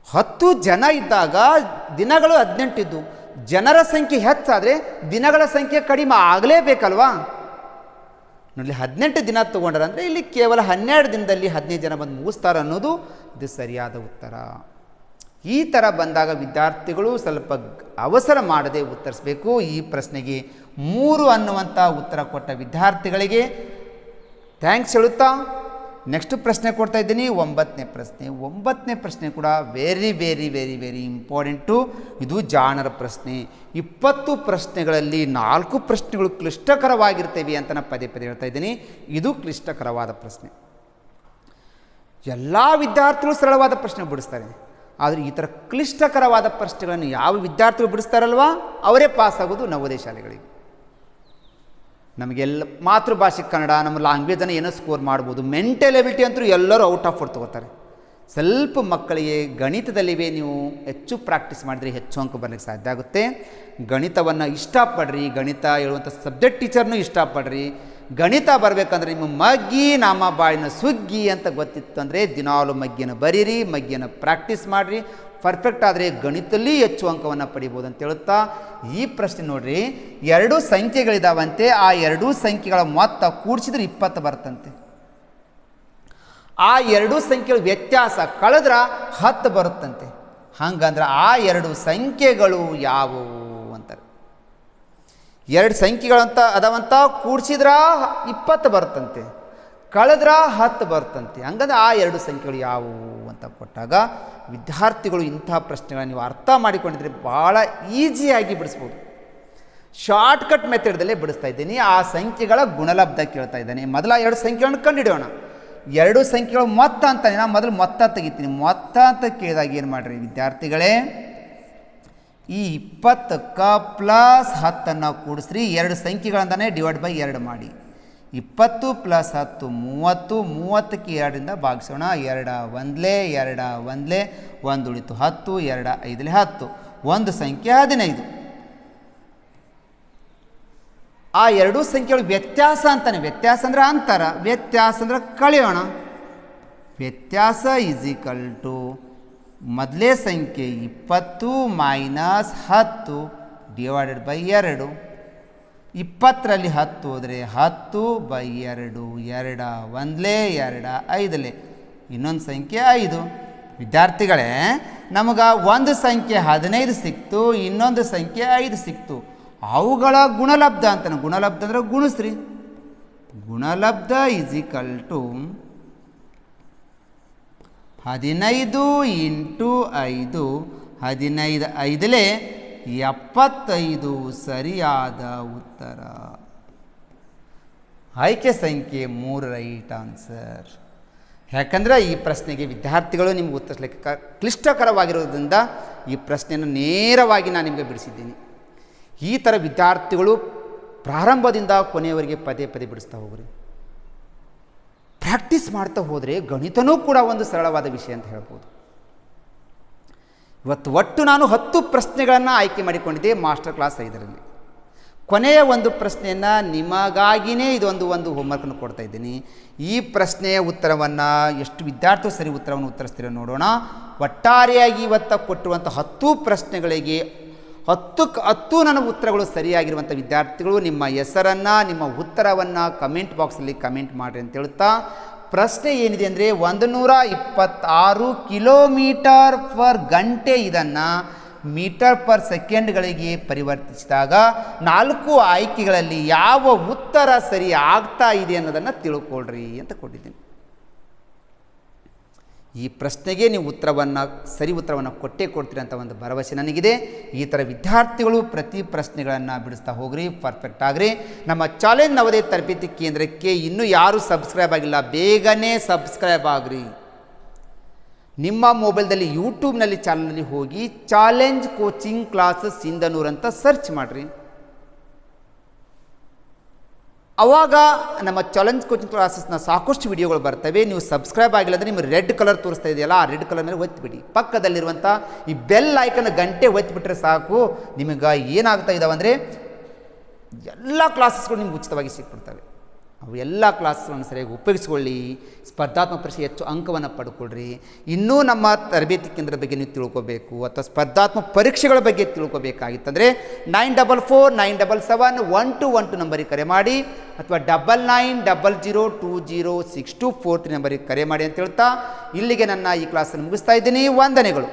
10 ಜನ ಇದ್ದಾಗ ದಿನಗಳು 18 ಇದ್ದು, ಜನರ ಸಂಖ್ಯೆ ಹೆಚ್ಚಾದರೆ ದಿನಗಳ ಸಂಖ್ಯೆ ಕಡಿಮೆ ಆಗಲೇಬೇಕಲ್ವಾ? ನೋಡಿ, 18 ದಿನ ತೊಗೊಂಡ್ರೆ ಅಂದರೆ ಇಲ್ಲಿ ಕೇವಲ 12 ದಿನದಲ್ಲಿ 15 ಜನ ಬಂದು ಮುಗಿಸ್ತಾರೆ ಅನ್ನೋದು ಇದು ಸರಿಯಾದ ಉತ್ತರ. ಈ ಥರ ಬಂದಾಗ ವಿದ್ಯಾರ್ಥಿಗಳು ಸ್ವಲ್ಪ ಅವಸರ ಮಾಡದೆ ಉತ್ತರಿಸಬೇಕು. ಈ ಪ್ರಶ್ನೆಗೆ 3 ಅನ್ನುವಂಥ ಉತ್ತರ ಕೊಟ್ಟ ವಿದ್ಯಾರ್ಥಿಗಳಿಗೆ ಥ್ಯಾಂಕ್ಸ್ ಹೇಳುತ್ತಾ ನೆಕ್ಸ್ಟ್ ಪ್ರಶ್ನೆ ಕೊಡ್ತಾ ಇದ್ದೀನಿ. 9ನೇ ಪ್ರಶ್ನೆ. 9ನೇ ಪ್ರಶ್ನೆ ಕೂಡ very very very very important. ಇದು ಜಾಣರ ಪ್ರಶ್ನೆ. 20 ಪ್ರಶ್ನೆಗಳಲ್ಲಿ 4 ಪ್ರಶ್ನೆಗಳು ಕ್ಲಿಷ್ಟಕರವಾಗಿರ್ತವೆ ಅಂತ ನಾನು ಪದೇ ಹೇಳ್ತಾ ಇದ್ದೀನಿ. ಇದು ಕ್ಲಿಷ್ಟಕರವಾದ ಪ್ರಶ್ನೆ. ಎಲ್ಲ ವಿದ್ಯಾರ್ಥಿಗಳು ಸರಳವಾದ ಪ್ರಶ್ನೆ ಬಿಡಿಸ್ತಾರೆ, ಆದರೆ ಈ ಥರ ಕ್ಲಿಷ್ಟಕರವಾದ ಪ್ರಶ್ನೆಗಳನ್ನು ಯಾವ ವಿದ್ಯಾರ್ಥಿಗಳು ಬಿಡಿಸ್ತಾರಲ್ವ ಅವರೇ ಪಾಸ್ ಆಗೋದು ನವೋದಯ ಶಾಲೆಗಳಿಗೆ. ನಮಗೆಲ್ಲ ಮಾತೃಭಾಷೆ ಕನ್ನಡ, ನಮ್ಮ ಲ್ಯಾಂಗ್ವೇಜನ್ನು ಏನೋ ಸ್ಕೋರ್ ಮಾಡ್ಬೋದು. ಮೆಂಟಲ್ ಎಬಿಲಿಟಿ ಅಂತೂ ಎಲ್ಲರೂ ಔಟ್ ಆಫ್ ಫೋರ್ ತೊಗೋತಾರೆ. ಸ್ವಲ್ಪ ಮಕ್ಕಳಿಗೆ ಗಣಿತದಲ್ಲಿವೆ ನೀವು ಹೆಚ್ಚು ಪ್ರಾಕ್ಟೀಸ್ ಮಾಡಿದ್ರೆ ಹೆಚ್ಚು ಅಂಕ ಬರಲಿಕ್ಕೆ ಸಾಧ್ಯ ಆಗುತ್ತೆ. ಗಣಿತವನ್ನು ಇಷ್ಟಪಡ್ರಿ, ಗಣಿತ ಹೇಳುವಂಥ ಸಬ್ಜೆಕ್ಟ್ ಟೀಚರ್ನೂ ಇಷ್ಟಪಡ್ರಿ. ಗಣಿತ ಬರಬೇಕಂದ್ರೆ ನಿಮ್ಮ ಮಗ್ಗಿ ನಮ್ಮ ಬಾಳಿನ ಸುಗ್ಗಿ ಅಂತ ಗೊತ್ತಿತ್ತು ಅಂದರೆ ದಿನಾಲು ಮಗ್ಗಿಯನ್ನು ಬರೀರಿ, ಮಗ್ಗಿಯನ್ನು ಪ್ರಾಕ್ಟೀಸ್ ಮಾಡಿರಿ. ಪರ್ಫೆಕ್ಟ್ ಆದರೆ ಗಣಿತದಲ್ಲಿ ಹೆಚ್ಚು ಅಂಕವನ್ನು ಪಡಿಬೋದು ಅಂತ ಹೇಳುತ್ತಾ ಈ ಪ್ರಶ್ನೆ ನೋಡ್ರಿ. 2 ಸಂಖ್ಯೆಗಳಿದಾವಂತೆ, ಆ 2 ಸಂಖ್ಯೆಗಳ ಮೊತ್ತ ಕೂಡಿಸಿದ್ರೆ 20 ಬರ್ತಂತೆ. ಆ 2 ಸಂಖ್ಯೆಗಳ ವ್ಯತ್ಯಾಸ ಕಳೆದ್ರೆ 10 ಬರುತ್ತಂತೆ. ಹಂಗಂದ್ರೆ ಆ 2 ಸಂಖ್ಯೆಗಳು ಯಾವುವು ಅಂತಾರೆ. 2 ಸಂಖ್ಯೆಗಳಂತ ಅದಾವಂತ, ಕೂಡಿಸಿದ್ರ 20 ಬರುತ್ತಂತೆ, ಕಳೆದ್ರ 10 ಬರ್ತಂತೆ. ಹಂಗಂದ್ರೆ ಆ 2 ಸಂಖ್ಯೆಗಳು ಯಾವುವು ಅಂತ ಕೊಟ್ಟಾಗ ವಿದ್ಯಾರ್ಥಿಗಳು ಇಂಥ ಪ್ರಶ್ನೆಗಳನ್ನು ನೀವು ಅರ್ಥ ಮಾಡಿಕೊಂಡಿದ್ರೆ ಭಾಳ ಈಸಿಯಾಗಿ ಬಿಡಿಸ್ಬೋದು. ಶಾರ್ಟ್ಕಟ್ ಮೆಥಡಲ್ಲೇ ಬಿಡಿಸ್ತಾ ಇದ್ದೀನಿ. ಆ ಸಂಖ್ಯೆಗಳ ಗುಣಲಬ್ಧ ಕೇಳ್ತಾ ಇದ್ದಾನೆ. ಮೊದಲ 2 ಸಂಖ್ಯೆಗಳನ್ನು ಕಂಡುಹಿಡಿಯೋಣ. 2 ಸಂಖ್ಯೆಗಳು ಮೊತ್ತ ಅಂತಾನೆ. ನಾನು ಮೊದಲು ಮೊತ್ತ ತೆಗಿತೀನಿ. ಮೊತ್ತ ಅಂತ ಕೇಳಿದಾಗ ಏನು ಮಾಡಿರಿ ವಿದ್ಯಾರ್ಥಿಗಳೇ, ಈ 20ಕ್ಕೆ ಪ್ಲಸ್ 10 ಕೂಡಿಸ್ರಿ, 2 ಸಂಖ್ಯೆಗಳಂತಾನೆ ಡಿವೈಡ್ ಬೈ 2 ಮಾಡಿ. 20 ಪ್ಲಸ್ 10 30, 30ಕ್ಕೆ 2ರಿಂದ ಭಾಗಿಸೋಣ. 2 ಒಂದ್ಲೆ 2 ಒಂದ್ಲೆ 1 ಉಳಿತು 10, 2 5ಲೆ 10, ಒಂದು ಸಂಖ್ಯೆ 15. ಆ ಎರಡೂ ಸಂಖ್ಯೆಗಳು ವ್ಯತ್ಯಾಸ ಅಂತಾನೆ. ವ್ಯತ್ಯಾಸ ಅಂದರೆ ಅಂತರ, ವ್ಯತ್ಯಾಸ ಅಂದರೆ ಕಳೆಯೋಣ. ವ್ಯತ್ಯಾಸ ಈಸ್ ಈಕ್ವಲ್ ಟು ಮೊದಲೇ ಸಂಖ್ಯೆ 20 ಮೈನಸ್ 10 ಡಿವೈಡೆಡ್ ಬೈ 2. 20ರಲ್ಲಿ 10 ಹೋದರೆ 10 ಬೈ 2, 2 ಒಂದ್ಲೆ 2 5ಲೆ, ಇನ್ನೊಂದು ಸಂಖ್ಯೆ 5. ವಿದ್ಯಾರ್ಥಿಗಳೇ, ನಮಗೆ ಒಂದು ಸಂಖ್ಯೆ 15 ಸಿಕ್ತು, ಇನ್ನೊಂದು ಸಂಖ್ಯೆ 5 ಸಿಕ್ತು. ಅವುಗಳ ಗುಣಲಬ್ಧ ಅಂತಾನೆ. ಗುಣಲಬ್ಧ ಅಂದರೆ ಗುಣಿಸ್ರಿ. ಗುಣಲಬ್ಧ ಈಸ್ ಈಕ್ವಲ್ ಟು 15 ಇಂಟು 5, 15 5ಲೆ 75 ಸರಿಯಾದ ಉತ್ತರ. ಆಯ್ಕೆ ಸಂಖ್ಯೆ 3 ರೈಟ್ ಆನ್ಸರ್. ಯಾಕಂದರೆ ಈ ಪ್ರಶ್ನೆಗೆ ವಿದ್ಯಾರ್ಥಿಗಳು ನಿಮಗೆ ಉತ್ತರಿಸಲಿಕ್ಕೆ ಕ್ಲಿಷ್ಟಕರವಾಗಿರೋದ್ರಿಂದ ಈ ಪ್ರಶ್ನೆಯನ್ನು ನೇರವಾಗಿ ನಾನು ನಿಮಗೆ ಬಿಡಿಸಿದ್ದೀನಿ. ಈ ಥರ ವಿದ್ಯಾರ್ಥಿಗಳು ಪ್ರಾರಂಭದಿಂದ ಕೊನೆಯವರೆಗೆ ಪದೇ ಪದೇ ಬಿಡಿಸ್ತಾ ಹೋಗ್ರಿ. ಪ್ರಾಕ್ಟೀಸ್ ಮಾಡ್ತಾ ಹೋದರೆ ಗಣಿತನೂ ಕೂಡ ಒಂದು ಸರಳವಾದ ವಿಷಯ ಅಂತ ಹೇಳ್ಬೋದು. ಇವತ್ತು ಒಟ್ಟು ನಾನು 10 ಪ್ರಶ್ನೆಗಳನ್ನು ಆಯ್ಕೆ ಮಾಡಿಕೊಂಡಿದ್ದೆ ಮಾಸ್ಟರ್ ಕ್ಲಾಸ್ 5ರಲ್ಲಿ. ಕೊನೆಯ ಒಂದು ಪ್ರಶ್ನೆಯನ್ನು ನಿಮಗಾಗಿಯೇ ಒಂದು ಹೋಮ್ವರ್ಕನ್ನು ಕೊಡ್ತಾ ಇದ್ದೀನಿ. ಈ ಪ್ರಶ್ನೆಯ ಉತ್ತರವನ್ನು ಎಷ್ಟು ವಿದ್ಯಾರ್ಥಿಗಳು ಸರಿ ಉತ್ತರವನ್ನು ಉತ್ತರಿಸ್ತೀರೋ ನೋಡೋಣ. ಒಟ್ಟಾರೆಯಾಗಿ ಇವತ್ತು ಕೊಟ್ಟಿರುವಂಥ 10 ಪ್ರಶ್ನೆಗಳಿಗೆ 10 ನನ್ನ ಉತ್ತರಗಳು ಸರಿಯಾಗಿರುವಂಥ ವಿದ್ಯಾರ್ಥಿಗಳು ನಿಮ್ಮ ಹೆಸರನ್ನು, ನಿಮ್ಮ ಉತ್ತರವನ್ನು ಕಮೆಂಟ್ ಬಾಕ್ಸಲ್ಲಿ ಕಮೆಂಟ್ ಮಾಡಿರಿ ಅಂತ ಹೇಳ್ತಾ, ಪ್ರಶ್ನೆ ಏನಿದೆ ಅಂದರೆ 126 ಕಿಲೋಮೀಟರ್ ಪರ್ ಗಂಟೆ ಇದನ್ನು ಮೀಟರ್ ಪರ್ ಸೆಕೆಂಡ್ಗಳಿಗೆ ಪರಿವರ್ತಿಸಿದಾಗ 4 ಆಯ್ಕೆಗಳಲ್ಲಿ ಯಾವ ಉತ್ತರ ಸರಿ ಆಗ್ತಾ ಇದೆ ಅನ್ನೋದನ್ನು ತಿಳ್ಕೊಳ್ರಿ ಅಂತ ಕೊಟ್ಟಿದ್ದೀನಿ. ಈ ಪ್ರಶ್ನೆಗೆ ನೀವು ಸರಿ ಉತ್ತರವನ್ನು ಕೊಟ್ಟೇ ಕೊಡ್ತೀರಿ ಅಂತ ಒಂದು ಭರವಸೆ ನನಗಿದೆ. ಈ ಥರ ವಿದ್ಯಾರ್ಥಿಗಳು ಪ್ರತಿ ಪ್ರಶ್ನೆಗಳನ್ನು ಬಿಡಿಸ್ತಾ ಹೋಗ್ರಿ, ಪರ್ಫೆಕ್ಟ್ ಆಗ್ರಿ. ನಮ್ಮ ಚಾಲೆಂಜ್ ನವೋದಯ ತರಬೇತಿ ಕೇಂದ್ರಕ್ಕೆ ಇನ್ನೂ ಯಾರೂ ಸಬ್ಸ್ಕ್ರೈಬ್ ಆಗಿಲ್ಲ, ಬೇಗನೆ ಸಬ್ಸ್ಕ್ರೈಬ್ ಆಗ್ರಿ. ನಿಮ್ಮ ಮೊಬೈಲ್ದಲ್ಲಿ ಯೂಟ್ಯೂಬ್ನಲ್ಲಿ ಚಾನಲ್ನಲ್ಲಿ ಹೋಗಿ ಚಾಲೆಂಜ್ ಕೋಚಿಂಗ್ ಕ್ಲಾಸಸ್ ಸಿಂಧನೂರು ಅಂತ ಸರ್ಚ್ ಮಾಡಿರಿ. ಆವಾಗ ನಮ್ಮ ಚಾಲೆಂಜ್ ಕೋಚಿಂಗ್ ಕ್ಲಾಸಸ್ನ ಸಾಕಷ್ಟು ವಿಡಿಯೋಗಳು ಬರ್ತವೆ. ನೀವು ಸಬ್ಸ್ಕ್ರೈಬ್ ಆಗಿಲ್ಲ ಅಂದರೆ ನಿಮ್ಮ ರೆಡ್ ಕಲರ್ ತೋರಿಸ್ತಾ ಇದೆಯಲ್ಲ, ಆ ರೆಡ್ ಕಲರ್ ಮೇಲೆ ಒತ್ತಿಬಿಡಿ. ಪಕ್ಕದಲ್ಲಿರುವಂಥ ಈ ಬೆಲ್ ಐಕನ್ ಗಂಟೆ ಒತ್ತಿಬಿಟ್ರೆ ಸಾಕು. ನಿಮಗೆ ಏನಾಗ್ತಾ ಇದ್ದಾವೆ ಅಂದರೆ ಎಲ್ಲ ಕ್ಲಾಸಸ್ಗಳು ನಿಮ್ಗೆ ಉಚಿತವಾಗಿ ಸಿಕ್ಬಿಡ್ತವೆ. ಅವು ಎಲ್ಲ ಕ್ಲಾಸ್ಗಳನ್ನು ಸರಿಯಾಗಿ ಉಪಯೋಗಿಸ್ಕೊಳ್ಳಿ. ಸ್ಪರ್ಧಾತ್ಮಕ ಪರೀಕ್ಷೆ ಹೆಚ್ಚು ಅಂಕವನ್ನು ಪಡ್ಕೊಳ್ರಿ. ಇನ್ನೂ ನಮ್ಮ ತರಬೇತಿ ಕೇಂದ್ರದ ಬಗ್ಗೆ ನೀವು ತಿಳ್ಕೊಬೇಕು ಅಥವಾ ಸ್ಪರ್ಧಾತ್ಮಕ ಪರೀಕ್ಷೆಗಳ ಬಗ್ಗೆ ತಿಳ್ಕೊಬೇಕಾಗಿತ್ತಂದರೆ 9449771212 ನಂಬರಿಗೆ ಕರೆ ಮಾಡಿ ಅಥವಾ 9900206243 ನಂಬರಿಗೆ ಕರೆ ಮಾಡಿ ಅಂತ ಹೇಳ್ತಾ ಇಲ್ಲಿಗೆ ನನ್ನ ಈ ಕ್ಲಾಸನ್ನು ಮುಗಿಸ್ತಾ ಇದ್ದೀನಿ. ವಂದನೆಗಳು.